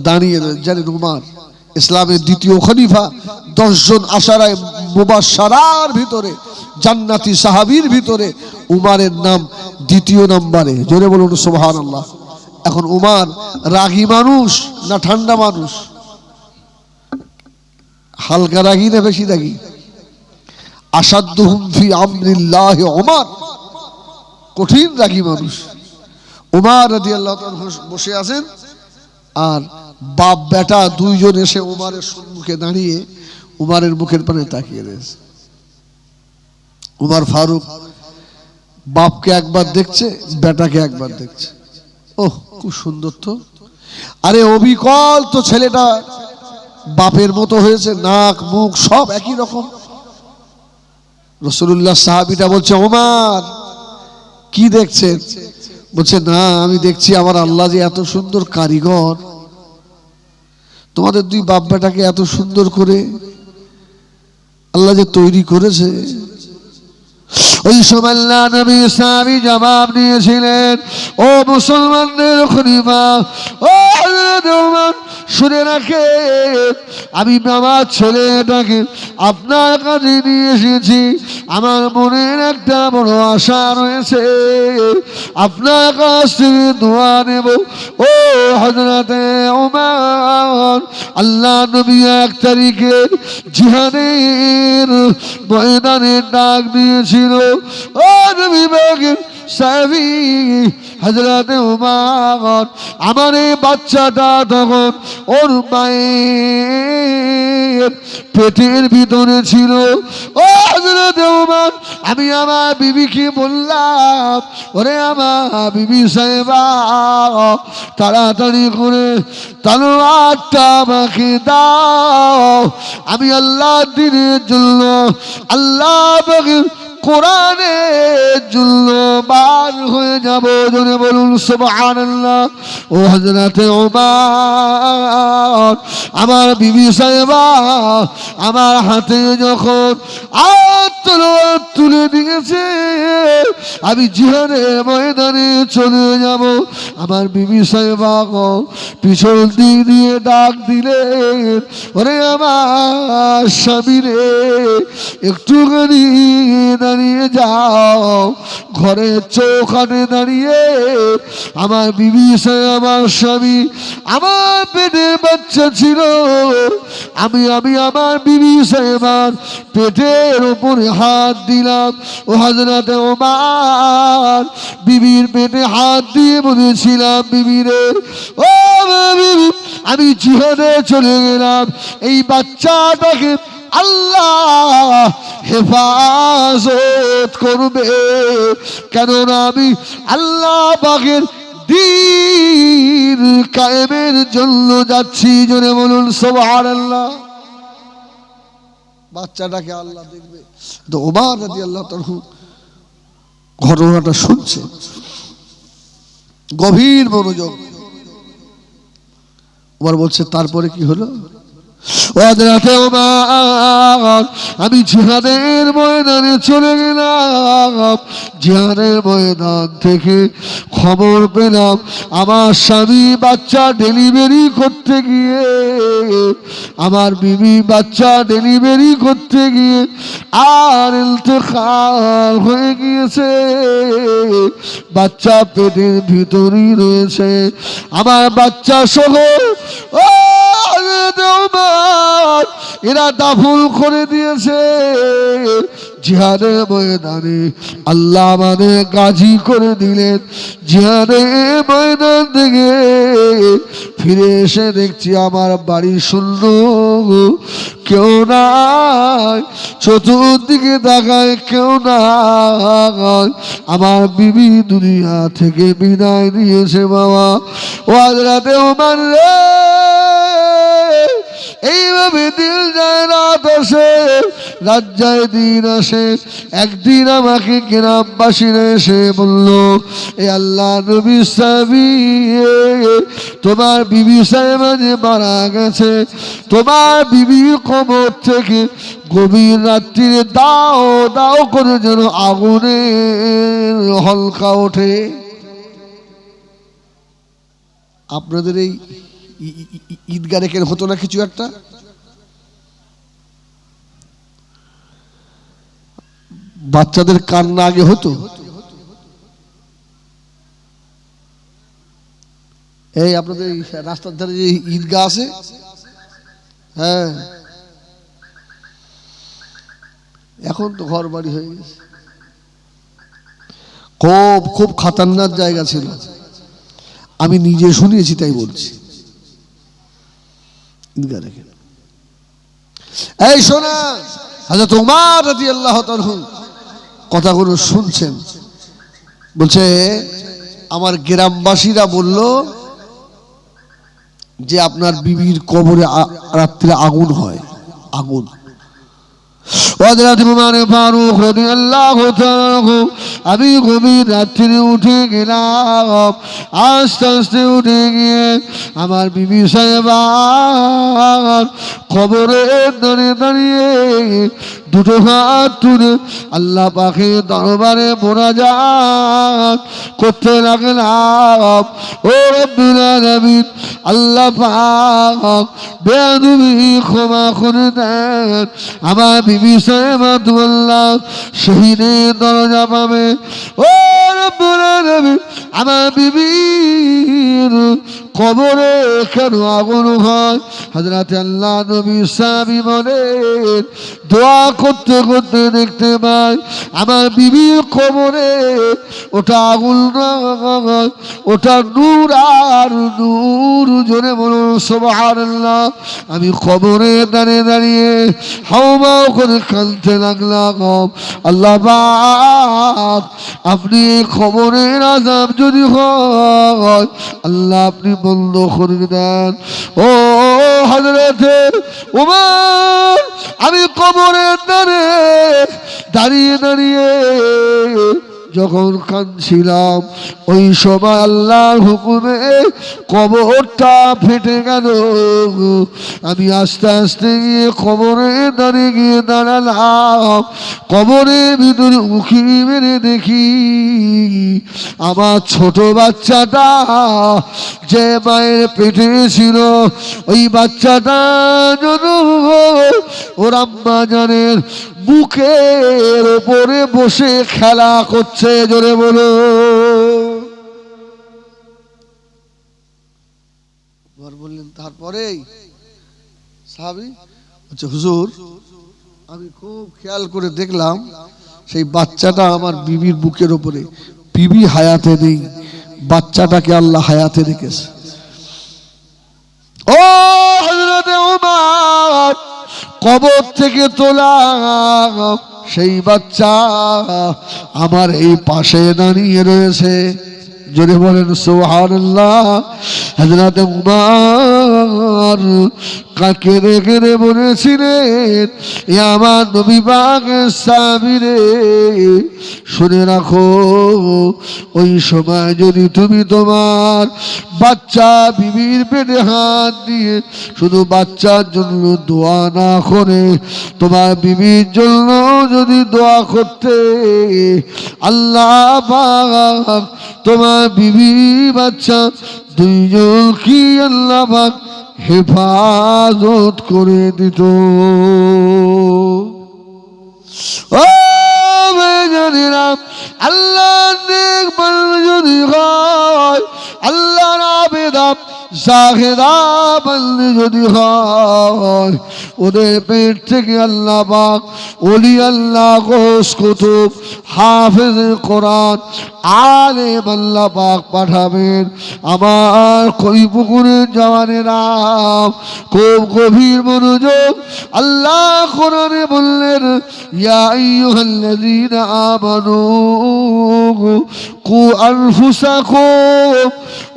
দাঁড়িয়ে জানেন, উমর ইসলামের দ্বিতীয় খলিফা, 10 জন আশারায়ে মুবাশশারার ভিতরে জান্নাতি সাহাবীর ভিতরে উমারের নাম দ্বিতীয় নম্বরে। জোরে বলুন সুবহানাল্লাহ। এখন উমার রাগী মানুষ না ঠান্ডা মানুষ? হালকা রাগী না বেশি রাগী? আসাদুহুম ফি আমরিল্লাহ উমার, কঠিন রাগী মানুষ। উমার রাদিয়াল্লাহু তাআলা বসে আছেন, আর বাপ বেটা দুইজন এসে উমারের সম্মুখে দাঁড়িয়ে উমারের মুখের পানে তাকিয়ে রয়েছে। উমার ফারুক বাপকে একবার দেখছে, বেটাকে একবার দেখছে। ওহ, খুব সুন্দর তো। আরে অবিকল তো ছেলেটা বাপের মতো হয়েছে, নাক মুখ সব একই রকম। রাসূলুল্লাহ সাহাবীটা বলছে, ওমর কি দেখছেন? বলছে, না আমি দেখছি আমার আল্লাহ যে এত সুন্দর কারিগর, তোমাদের দুই বাপ বেটাকে এত সুন্দর করে আল্লাহ যে তৈরি করেছে। ওই সময় আল্লাহ নবী সাহাবী জবাব দিয়েছিলেন, ও মুসলমানদের খলিফা, ও হযরত ওমর শুনে রাখেন, আমি আমার ছেলেটাকে আপনার কাছে নিয়ে এসেছি। আমার মনের একটা বড় আশা রয়েছে, আপনার কাছ থেকে দোয়া নেব। ও হযরতে ওমর, আল্লাহ নবী 1 তারিখে জিহাদের ময়দানে ডাক দিয়েছিল। ও নবী পাকের সাহাবী হযরতে ওমর, আমার এই বাচ্চাটা তখন ওর মায়ের পেটের ভিতরে ছিল। ও হযরতে ওমর, আমি আমার বিবিকে বললাম, ওরে আমার বিবি সাহেবা, তাড়াতাড়ি করে তলোয়ারটা আমাকে দাও, আমি আল্লাহর দ্বীনের জন্য, আল্লাহ পাকের কোরআনের জন্য বার হয়ে যাব। জোরে বলুন সুবহানাল্লাহ। ও হযরতে ওমর, আমার বিবি সাহেবা আমার হাতে যখন তলোয়ার তুলে দিয়েছে, আমি জিহাদের ময়দানে চলে যাব, আমার বিবি সাহেবা পিছন দিক দিয়ে ডাক দিলেন, ওরে আমার স্বামী রে, একটুখানি দাঁড়িয়ে যাও। ঘরের চৌকাঠে দাঁড়িয়ে আমার বিবি সাহেব, আমার স্বামী, আমার পেটের বাচ্চা ছিল, আমি আমার বিবি সাহেবার পেটের উপরে হাত দিলাম। ও হযরতে ওমর, বিবির পেটে হাত দিয়ে বলেছিলাম, বিবি রে, ও বিবি, আমি জিহাদে চলে গেলাম, এই বাচ্চাটাকে আল্লাহ হেফাজত করবে, কেননা আমি আল্লাহ পাকের দ্বীন কায়েমের জন্য যাচ্ছি। জোরে বলুন সুবহানাল্লাহ। বাচ্চাটাকে আল্লাহ দেখবে। তো ওমর রাদিয়াল্লাহু তাআলা ঘটনাটা শুনছে গভীর মনোযোগ। ওমর বলছে, তারপরে কি হলো? আমি জিহাদের ময়দানে চলে গেলাম, জিহাদের ময়দান থেকে খবর পেলাম আমার স্বামী বাচ্চা ডেলিভারি করতে গিয়ে, আমার বিবি বাচ্চা ডেলিভারি করতে গিয়ে আর ইন্তেকাল হয়ে গিয়েছে, বাচ্চা পেটের ভিতরেই রয়েছে, আমার বাচ্চা সহ এরা দাফন করে দিয়েছে। জিহাদের ময়দানে আল্লাহ আমাদের গাজী করে দিলেন। জিহাদের ময়দান থেকে ফিরে এসে দেখছি আমার বাড়ি শূন্য, কেউ নাই, চতুর্দিকে তাকায় কেউ নাই, আমার বিবি দুনিয়া থেকে বিদায় নিয়েছে। বাবা, ও হযরতে ওমর রে, এইভাবে দিন যায় রাত আসে, রাত যায় দিন আসে। একদিন আমাকে গ্রামবাসীরা এসে বলল, এ আল্লাহ নবী সাহাবী, তোমার বিবি সাহেবা যে মারা গেছে, তোমার বিবি কবর থেকে গভীর রাত্রিরে দাও দাও করে যেন আগুনের হলকা ওঠে। আপনাদের এই ঈদগাহ রেখে হতো না কিছু একটা? বাচ্চাদের কান্না আগে হতো? এই আপনাদের রাস্তার ধারে যে ঈদগাহ আছে, হ্যাঁ, এখন তো ঘর বাড়ি হয়ে গেছে। খুব খুব খতরনাক জায়গা ছিল, আমি নিজে শুনেছি তাই বলছি। ঈদগাহ রেখে এই শোনা, হযরত উমর রাদিয়াল্লাহু তাআলা কথাগুলো শুনছেন, বলছে আমার গ্রামবাসীরা বলল যে আপনার বিবির কবরে রাত্রে আগুন হয়, আগুন। আমি গভীর রাত্রে উঠে গেলাম, আস্তে আস্তে উঠে গিয়ে আমার বিবি সাহেবার কবরে দাঁড়িয়ে দাঁড়িয়ে দুটো হাত তুলে আল্লাহ পাকের দরবারে মোনাজাত করতে লাগলাম। ও রব্বুল আলামিন, আল্লাহ পাক বেয়াদবি ক্ষমা করে দেন, আমার বিবি সাহেবাতুল্লাহ শহীদের দরজা পাবে। ও রব্বুল আলামিন, আমার বিবির কবরে কেন আগুন হয়? হযরত আল্লাহ নবী সাহাবী বলেন, দোয়া করতে করতে দেখতে পাই আমার বিবির কবরে ওটা আগুন নয়, ওটা নূর আর নূর। জোরে বলুন সুবহানাল্লাহ। আমি কবরে দাঁড়িয়ে দাঁড়িয়ে হাওমাও করে কাঁদতে লাগলাম, আল্লাহ পাক আপনি কবরের আযাব যদি হয় আল্লাহ আপনি বন্ধ করে দেন। ও হযরতে উমর, আমি কবরের ধারে দাঁড়িয়ে দাঁড়িয়ে যখন কাঁদছিলাম, ওই সময় আল্লাহর হুকুমে কবরটা ফেটে গেল। আমি আস্তে আস্তে গিয়ে কবরে দাঁড়িয়ে গিয়ে দাঁড়ালাম, কবরের ভিতরে উঁকি মেরে দেখি আমার ছোট বাচ্চাটা যে মায়ের পেটে ছিল, ওই বাচ্চাটা যেন ওর আম্মা জানের বুকের উপরে বসে খেলা করছে। জোরে বলো। বললেন তারপরেই সাহাবী আচ্ছা হুজুর, আমি খুব খেয়াল করে দেখলাম সেই বাচ্চাটা আমার বিবির বুকের উপরে, বিবি হায়াতে নেই, বাচ্চাটাকে আল্লাহ হায়াতে রেখেছে। ও হযরতে উমর, কবর থেকে তোলা সেই বাচ্চা আমার এই পাশে দাঁড়িয়ে রয়েছে। জোরে বলেন সুবহানাল্লাহ। হযরত উমর কাকে রেখে বলেছিলেন, আমার নবী পাকের সাহাবীরে শুনে রাখো, ওই সময় যদি তুমি তোমার বাচ্চা বিবির পেটে হাত দিয়ে শুধু বাচ্চার জন্য দোয়া না করে তোমার বিবির জন্য যদি দোয়া করতে, আল্লাহ পাক তোমার বিবি বাচ্চা দুইজন কি আল্লাহ পাক হেফাজত করে দিত। ও বেজানিরাম, আল্লাহ নেক বান্দা যদি হয়, আল্লাহর আবেদা জাহেদা বান্দা যদি হয়, ওদের পেট থেকে আল্লাহ পাক ওলি আল্লাহ গোস কুতুব হাফেজ কোরআন আলেম আল্লাহ পাক পাঠাবেন। আমার কই পুকুরের জওয়ানেরা খুব গভীর মনোযোগ, আল্লাহ কোরআনে বললেন, ইয়া আইয়ুহাল্লাযীনা আমানু কু আনফুসাকুম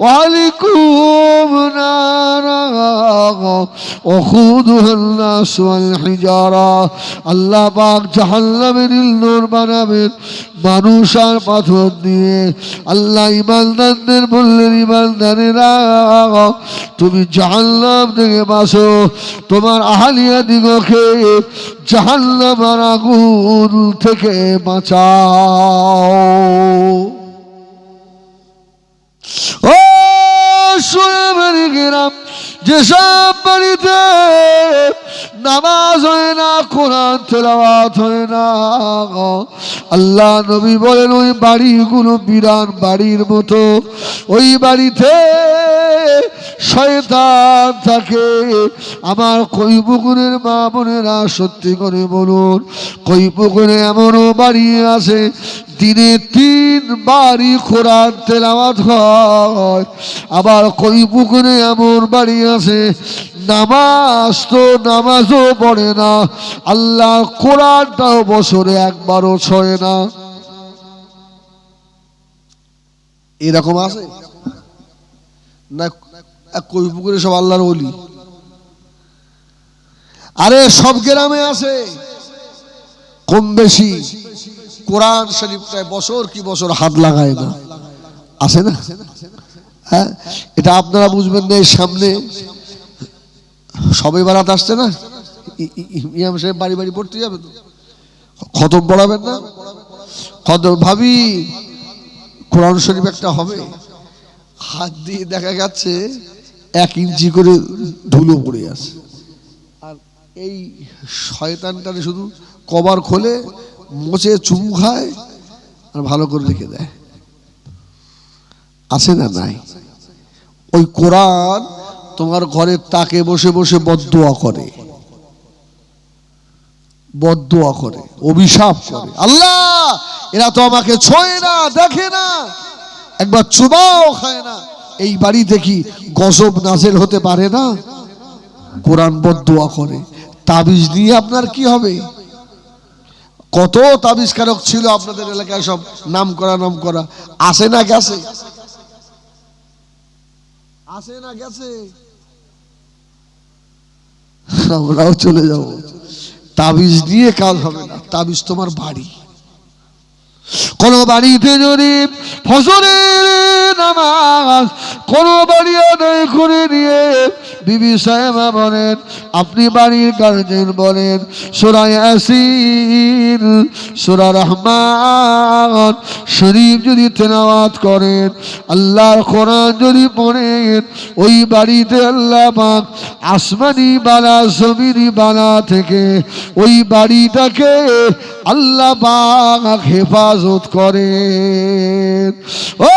ওয়া আলাইকুম নারা ওয়াকুদুহান নাস ওয়াল হিজারা। আল্লাহ পাক জাহান্নামের ইন্ধন বানাবেন মানুষ আর পাথর দিয়ে। আল্লাহ ইমানদারদের বললেন, ইমানদারেরা তুমি জাহান্নাম থেকে বাঁচো, তোমার আহলিয়া দিগকে জাহান্নামের আগুন থেকে বাঁচাও। ও শুনে মেরে গেলাম, যেসব বাড়িতে নামাজ হয় না, কোরআন তেলাওয়াত হয় না, আল্লাহ নবী বলেন ওই বাড়িগুলো বিরান বাড়ির মতো। ওই বাড়িতে শয়তান থাকে। আমার কই পুকুরের মা বোনেরা সত্যি করে বলুন, কই পুকুরে এমনও বাড়ি আছে দিনে 3 বারই কোরআন তেলাওয়াত হয়। আবার কই পুকুরে এমন বাড়ি আছে নামাজও পড়ে না, আল্লাহ কোরআনটাও বছরে একবারও ছয় না। এরকম আছে না? কই পুকুরে সব আল্লাহর ওলি? আরে সব গ্রামে আছে কম বেশি কোরআন শরীফটায় বছর কি বছর হাত লাগায় না, আছে না? হ্যাঁ, এটা আপনারা বুঝবেন না। সামনে সবে বারাত আসছে না, ইমাম সাহেব বাড়ি বাড়ি পড়তে যাবে তো, খতম পড়াবেন না? খতম ভাবি কোরআন শরীফ একটা হবে, হাত দিয়ে দেখা যাচ্ছে 1 ইঞ্চি করে ধুলো পড়ে আছে। আর এই শয়তানটারে শুধু কভার খোলে, মোচে চুমু খায় আর ভালো করে রেখে দেয়। আছে না? নাই। ওই কোরআন তোমার ঘরের তাকে বসে বসে বদদুয়া করে, বদদুয়া করে, অভিশাপ করে, আল্লাহ এরা তো আমাকে ছোঁয় না, দেখে না, একবার চুবাও খায় না। এই বাড়িতে কি গজব নাজেল হতে পারে না? কোরআন বদদুয়া করে। তাবিজ নিয়ে আপনার কি হবে? কত তাবিজকারক ছিল আপনাদের এলাকায়, সব নাম করা আসে না গেছে? আসে না গেছে? আমরাও চলে যাব। তাবিজ দিয়ে কাজ হবে না। তাবিজ তোমার বাড়ি। কোন বাড়িতে যদি ফজরের নামাজ কোন বাড়ি আদায় করে নিয়ে বিবি সাহেবা বলেন, আপনি বাড়ির গার্জেন বলেন, সূরা ইয়াসিন, সূরা রহমান শরীফ যদি তেলাওয়াত করেন, আল্লাহর কোরআন যদি পড়েন, ওই বাড়িতে আল্লাহ পাক আসমানি বালা জমিনি বালা থেকে ওই বাড়িটাকে আল্লাহ পাক হেফাজত করেন। ও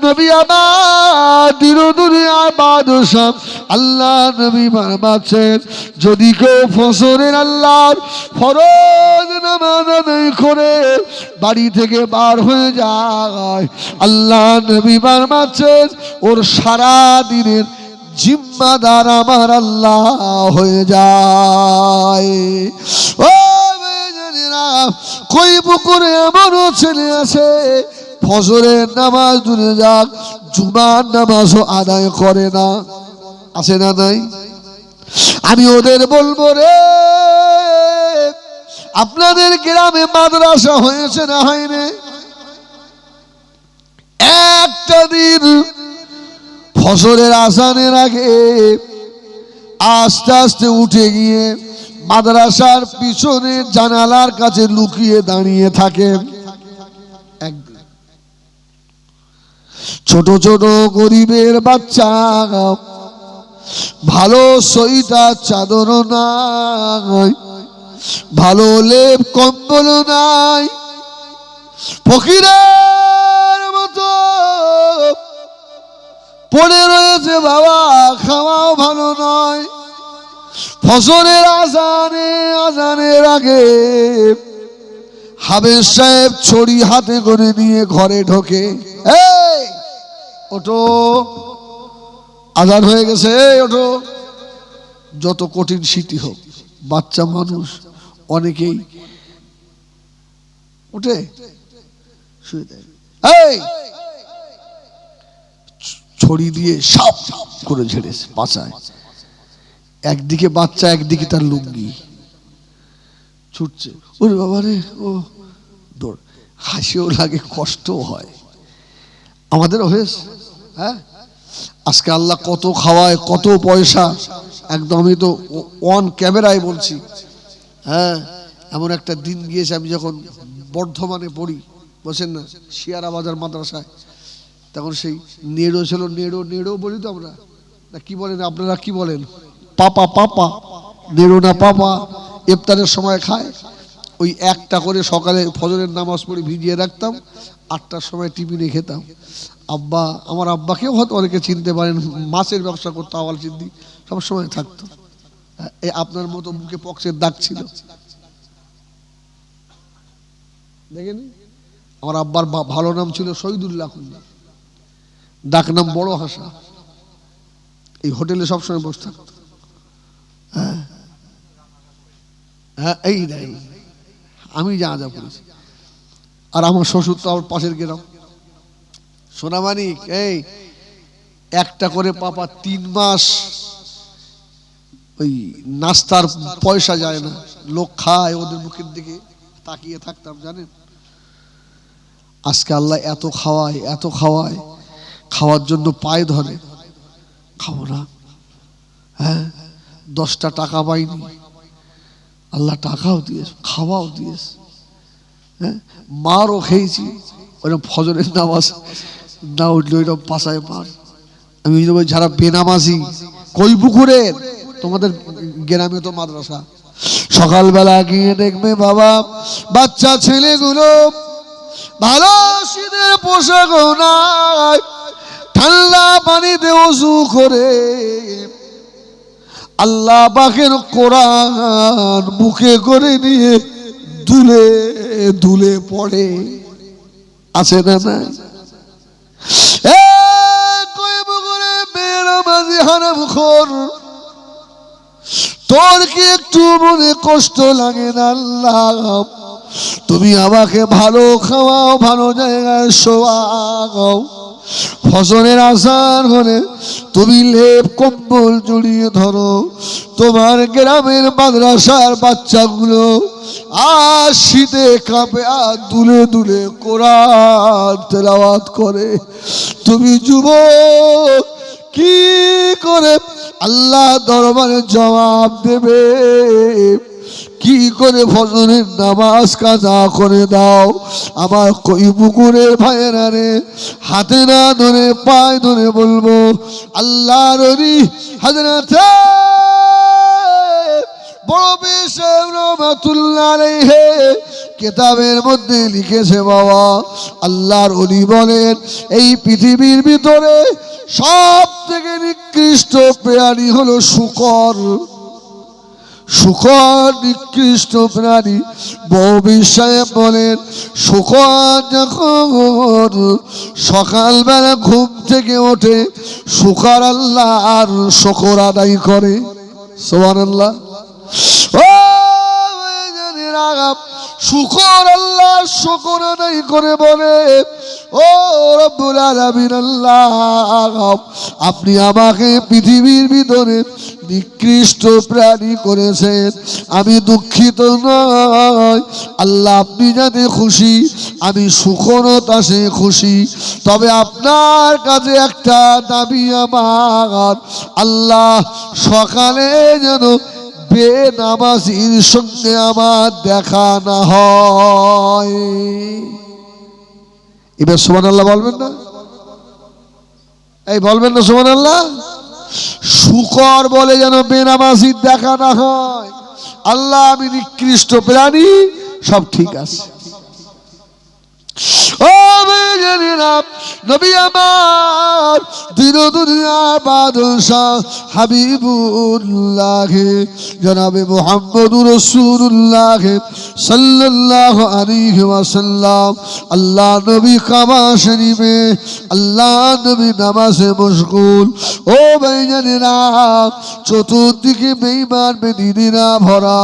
নবী আমার দিনদুনিয়া বাদশাহ আল্লাহ নবী ফরমাচ্ছেন, যদি কেউ ফজরের আল্লাহর ফরজ নামাজ আদায় করে বাড়ি থেকে বার হয়ে যায়, আল্লাহ নবী ফরমাচ্ছেন ওর সারা দিনের জিম্মাদার আমার আল্লাহ হয়ে যায়। ও কই পুকুরে এমনও ছেলে আছে ফজরের নামাজ দূরে যাক, জুমার নামাজও আদায় করে না। আছে না? নাই। আমি ওদের বলবো, রে আপনাদের গ্রামে মাদ্রাসা হয়েছে না হয়নি? একটা দিন ফজরের আজানের আগে আস্তে আস্তে উঠে গিয়ে মাদ্রাসার পিছনে জানালার কাছে লুকিয়ে দাঁড়িয়ে থাকেন। ছোট ছোট গরিবের বাচ্চা, ভালো সোয়েটার চাদর নাই, ভালো লেপ কম্বল নাই, ফকিরের মতো পড়ে রয়েছে, বাবা খাওয়াও ভালো নয়। ফজরের আজানের আগে হাবেজ সাহেব ছড়ি হাতে করে নিয়ে ঘরে ঢোকে, এই ওঠো, আজান হয়ে গেছে, ওঠো। যত কঠিন শীতি হোক, বাচ্চা মানুষ অনেকেই উঠে শুয়ে দেয়, এই ছড়ি দিয়ে সাপ করে ঝেড়েছে বাঁচায়। একদিকে বাচ্চা, একদিকে তার লুঙ্গি, ছুটছে, ওরে বাবা রে, ও দৌড়, হাসিও লাগে, কষ্টও হয়। আমাদেরও হয়েছে। হ্যাঁ, আজকে আল্লাহ কত খাওয়ায়, কত পয়সা, একদমই তো অন ক্যামেরায় বলছি। হ্যাঁ, এমন একটা দিন গিয়েছে, আমি যখন বর্ধমানে পড়ি, বলছেন না শিয়ারা বাজার মাদ্রাসায়, তা তখন সেই নেড়ো ছিল, নেড়ো নেড়ো বলি তো আমরা, না কি বলেন আপনারা, কি বলেন, পাপা পাপা, নেড়ো না পাপা, ইফতারের সময় খায়। ওই একটা করে সকালে ফজরের নামাজ পড়ে ভিজিয়ে রাখতাম, 8টার সময় টিফিনে খেতাম। আব্বা, আমার আব্বাকেও হয়তো অনেকে চিনতে পারেন, মাছের ব্যবসা করতো, আওয়াল সিদ্ধি সবসময় থাকতো। এই আপনার মতো মুখে পক্সের দাগ ছিল, দেখেন। আমার আব্বার ভালো নাম ছিল শহীদুল্লাহ, ডাক নাম বড় হাসা। এই হোটেলে সবসময় বসে থাকতো। হ্যাঁ হ্যাঁ, এই দেখেন আমি যা যা করেছি। আর আমার শ্বশুর তো আমার পাশের গ্রাম সোনামানিক। এই একটা করে পাপা 3 মাস ওই নাস্তার পয়সা যায় না, লোক খায়, ওদের মুখের দিকে তাকিয়ে থাকতাম জানেন। আজকে আল্লাহ এত খাওয়ায়, এত খাওয়ায়, খাওয়ার জন্য পায়ে ধরে, খাবো না। হ্যাঁ, 10টা টাকা পাইনি, আল্লাহ টাকাও দিয়েছে, খাওয়াও দিয়েছে। হ্যাঁ, মারও খেয়েছি, ওইরকম ফজরের নামাজ না উঠলে ওইরকম পাশায় মার। আমি যারা বেনামাজি, কই পুকুরের, তোমাদের গ্রামে তো মাদ্রাসা, সকালবেলা গিয়ে দেখবে বাবা বাচ্চা ছেলেগুলো ভালো শীতের পোশাক নাই, ঠান্ডা পানিতে ওযু করে আল্লাহ পাকের কোরআন বুকে করে নিয়ে দুলে দুলে পড়ে, আছে না না? তোর কি একটু মনে কষ্ট লাগে না? আল্লাহ তুমি আমাকে ভালো খাওয়াও, ভালো জায়গায় শোয়াও, ফজরের আযান হলে তুমি লেপ কম্বল জড়িয়ে ধরো, তোমার গ্রামের মাদ্রাসার বাচ্চাগুলো আর শীতে কাঁপে আর দুলে দুলে কোরআন তেলাওয়াত করে, তুমি যুবক কি করে আল্লাহ দরবারে জবাব দেবে? কি করে ফজরের নামাজ কাজা করে দাও? আমার কই পুকুরের ভাইয়েরা রে, হাতে না ধরে পায়ে ধরে বলবো, আল্লাহর ওলি হযরত বড় পীর সাহেব রহমাতুল্লাহ আলাইহি কিতাবের মধ্যে লিখেছে বাবা, আল্লাহর ওলি বলেন এই পৃথিবীর ভিতরে সব থেকে নিকৃষ্ট প্রাণী হলো শূকর। শূকর নিকৃষ্ট প্রাণী। বড় সাহেব বলেন শূকর যখন সকালবেলা ঘুম থেকে ওঠে, শূকর আল্লাহর শুকর আদায় করে। সুবহানাল্লাহ। ও শূকর আল্লাহর শুকর আদায় করে বলে, ও রব্বুল আলামিন আল্লাহ, আপনি আমাকে পৃথিবীর ভিতরে নিকৃষ্ট প্রাণী করেছেন, আমি দুঃখিত নয় আল্লাহ, আপনি যাতে খুশি, আমি শূকরতা সে খুশি। তবে আপনার কাছে একটা দাবি আমার, আল্লাহ সকালে যেন বেনামাজির সঙ্গে আমার দেখা না হয়। এবার সুবহানাল্লাহ বলবেন না? এই বলবেন না সুবহানাল্লাহ? শূকর বলে যেন বেনামাজির দেখা না হয়। আল্লাহ আমি নিকৃষ্ট প্রাণী, সব ঠিক আছে। ও নবী আমার দিন দুনিয়ার বাদশাহ হাবিবুল্লাহ জনাবে মুহাম্মদুর রাসূলুল্লাহ সাল্লাল্লাহু আলাইহি ওয়াসাল্লাম, আল্লাহ নবী কাবা শরীফে, আল্লাহ নবী নামাজে মশগুল। ও ভাইজানেরা, চতুর্দিকে বেঈমান বেদিনীরা ভরা,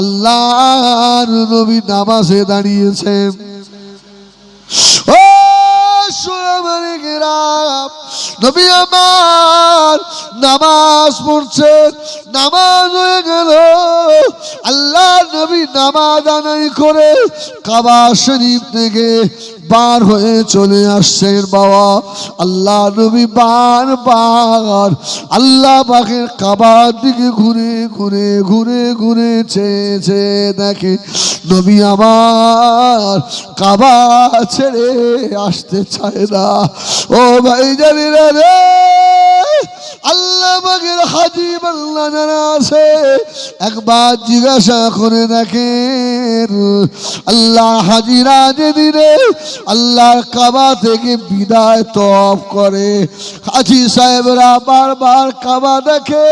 আল্লাহর নবী নামাজে দাঁড়িয়েছেন। ও নবী আমার নামাজ পড়ছেন, নামাজ হয়ে গেল, আল্লাহ নবী নামাজ আদায় করে কাবা শরীফ থেকে বার হয়ে চলে আসছেন বাবা। আল্লাহ নবী বারবার আল্লাহ পাকের কাবার দিকে ঘুরে ঘুরে ঘুরে ঘুরে চেয়েছে দেখে নবী আমার কাবা ছেড়ে আসতে চায় না। ও ভাই জানি রে আল্লাহ পাকের হাজি বাংলা যারা আছে একবার জিজ্ঞাসা করে দেখেন আল্লাহ হাজিরা যেদিনে আল্লাহর কাবা থেকে বিদায় তওয়াফ করে হাজি সাহেবরা বারবার কাবা দেখে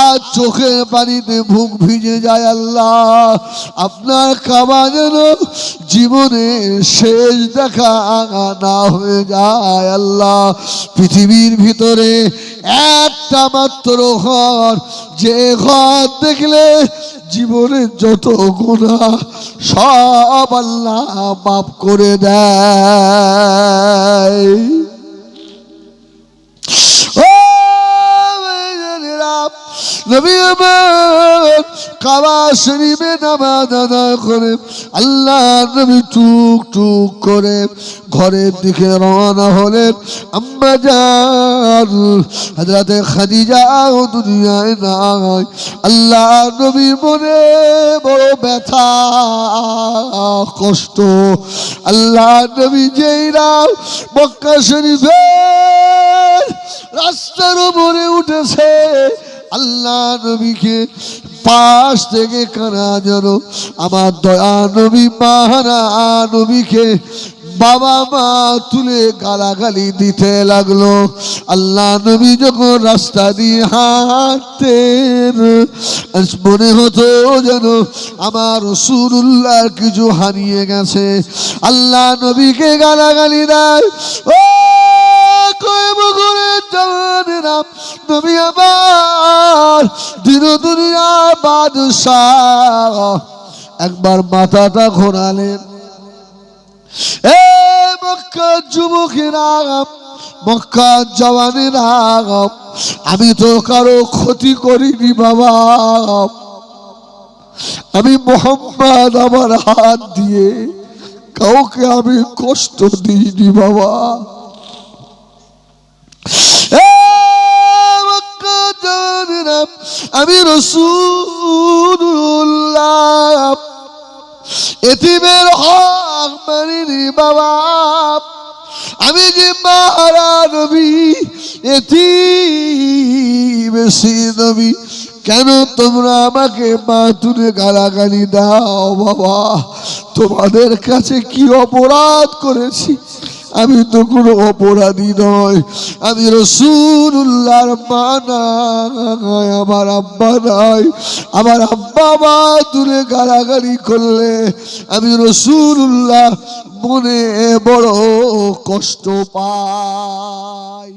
আর চোখের পানিতে বুক ভিজে যায়। আল্লাহ আপনার কাবা যেন জীবনে শেষ দেখা না হয়ে যায়। আল্লাহ পৃথিবীর ভিতরে একটা মাত্র ঘর যে ঘর দেখলে জীবনের যত গুনাহ সব আল্লাহ মাফ করে দেয়। ও নবী আমার কাবা শরীফে নামাজ আদায় করে আল্লাহ নবী টুক টুক করে ঘরের দিকে রওনা হলেন। আম্মা জান হযরতে খাদিজা দুনিয়ায় নাই। আল্লাহ নবীর মনে বড় ব্যথা কষ্ট। আল্লাহ নবী যেই রাত মক্কা শরীফের রাস্তার উপরে উঠেছে আল্লাহ নবীকে পাশ থেকে কানা যেন আমার দয়া নবী মাহানা নবীকে বাবা মা তুলে গালাগালি দিতে লাগলো। আল্লাহ নবী যখন রাস্তা দিয়ে হাঁটতেন মনে হতো যেন আমার রাসূলুল্লাহর কিছু হারিয়ে গেছে। আল্লাহ নবীকে গালাগালি দেয়। ও নবী আমার দিন দুনিয়ার বাদশাহ একবার মাথাটা ঘোরালেন। এ মক্কা যুবকেরা মক্কা জওয়ানেরা আমি তো কারো ক্ষতি করিনি বাবা। আমি মুহাম্মদ আমার হাত দিয়ে কাউকে আমি কষ্ট দিইনি বাবা। আমি রাসূলুল্লাহ এতিমের হক মানিনি বাবা। আমি যে মারা নবী এতিম সেই নবী কেন তোমরা আমাকে মা তুলে গালাগালি দাও বাবা? তোমাদের কাছে কি অপরাধ করেছি? আমি তো কোনো অপরাধী নয়। আমি রাসূলুল্লাহর মা নাই, আমার আব্বা নাই। আমার আব্বা মা তুলে গালাগালি করলে আমি রাসূলুল্লাহ মনে বড় কষ্ট পাই।